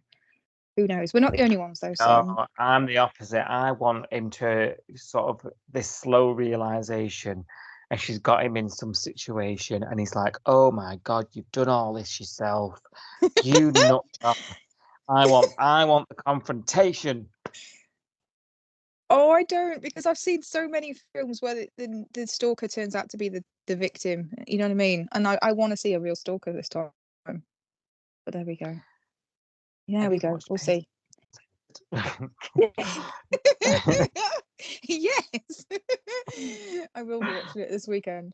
who knows? We're not the only ones though. So no, I'm the opposite. I want him to sort of this slow realization, and she's got him in some situation, and he's like, "Oh my God, you've done all this yourself. You nut up. I want the confrontation." Oh, I don't, because I've seen so many films where the stalker turns out to be the victim. You know what I mean? And I want to see a real stalker this time. But there we go. Yeah, we go. We'll see. Yes, I will be watching it this weekend.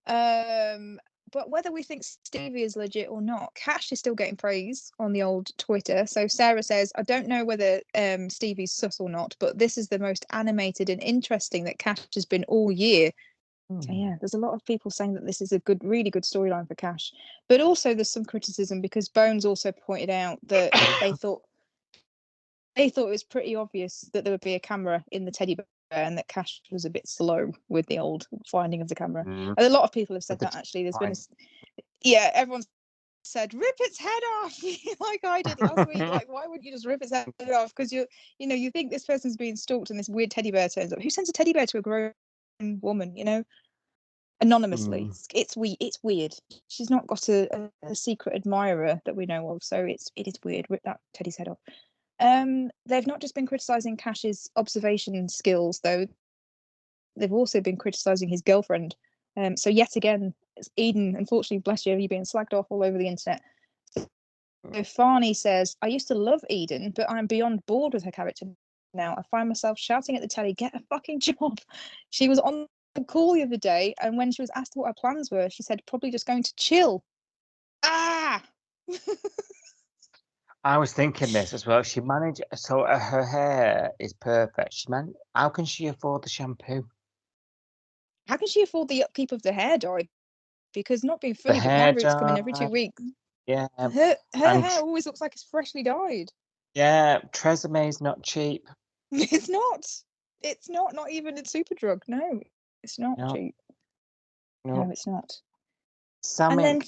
But whether we think Stevie is legit or not, Cash is still getting praise on the old Twitter. So Sarah says, I don't know whether Stevie's sus or not, but this is the most animated and interesting that Cash has been all year. So yeah, there's a lot of people saying that this is a really good storyline for Cash. But also there's some criticism, because Bones also pointed out that they thought it was pretty obvious that there would be a camera in the teddy bear, and that Cash was a bit slow with the old finding of the camera. And a lot of people have said that, actually. There's been everyone's said, rip its head off, like I did last week. Like, why wouldn't you just rip its head off? Because you think this person's being stalked and this weird teddy bear turns up. Who sends a teddy bear to a grown woman, anonymously? It's weird. She's not got a secret admirer that we know of, so it is weird. Rip that teddy's head off. They've not just been criticizing Cash's observation skills, though. They've also been criticizing his girlfriend. So yet again, Eden, unfortunately, bless you, you're being slagged off all over the internet. So Farney says, I used to love Eden, but I'm beyond bored with her character now. I find myself shouting at the telly, get a fucking job. She was on the call the other day, and when she was asked what her plans were, she said, probably just going to chill. I was thinking this as well. She managed, so her hair is perfect. How can she afford the shampoo? How can she afford the upkeep of the hair dye? Because not being funny, but my roots come in every 2 weeks. Yeah, Her and hair always looks like it's freshly dyed. yeah, Treseme's not cheap. It's not. It's not even a Superdrug. No, it's not No, cheap. no. No, it's not. Sammy,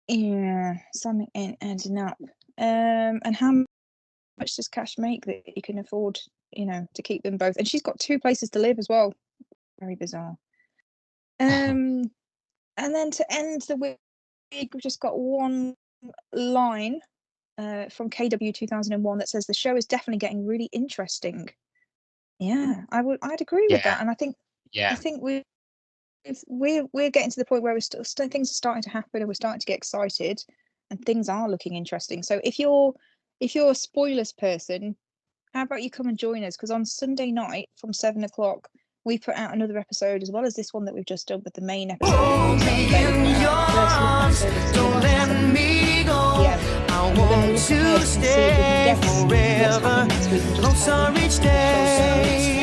Yeah, something ain't ending up. And how much does Cash make that you can afford, to keep them both? And she's got 2 places to live as well. Very bizarre. And then to end the week, we've just got one line from KW 2001 that says the show is definitely getting really interesting. Yeah, I'd agree with that, and I think we're getting to the point where things are starting to happen, and we're starting to get excited, and things are looking interesting. So if you're a spoilers person, how about you come and join us? Because on Sunday night from 7:00, we put out another episode as well as this one that we've just done, but the main episode. Hold me in your arms, don't let me go. I want to stay forever, closer each day.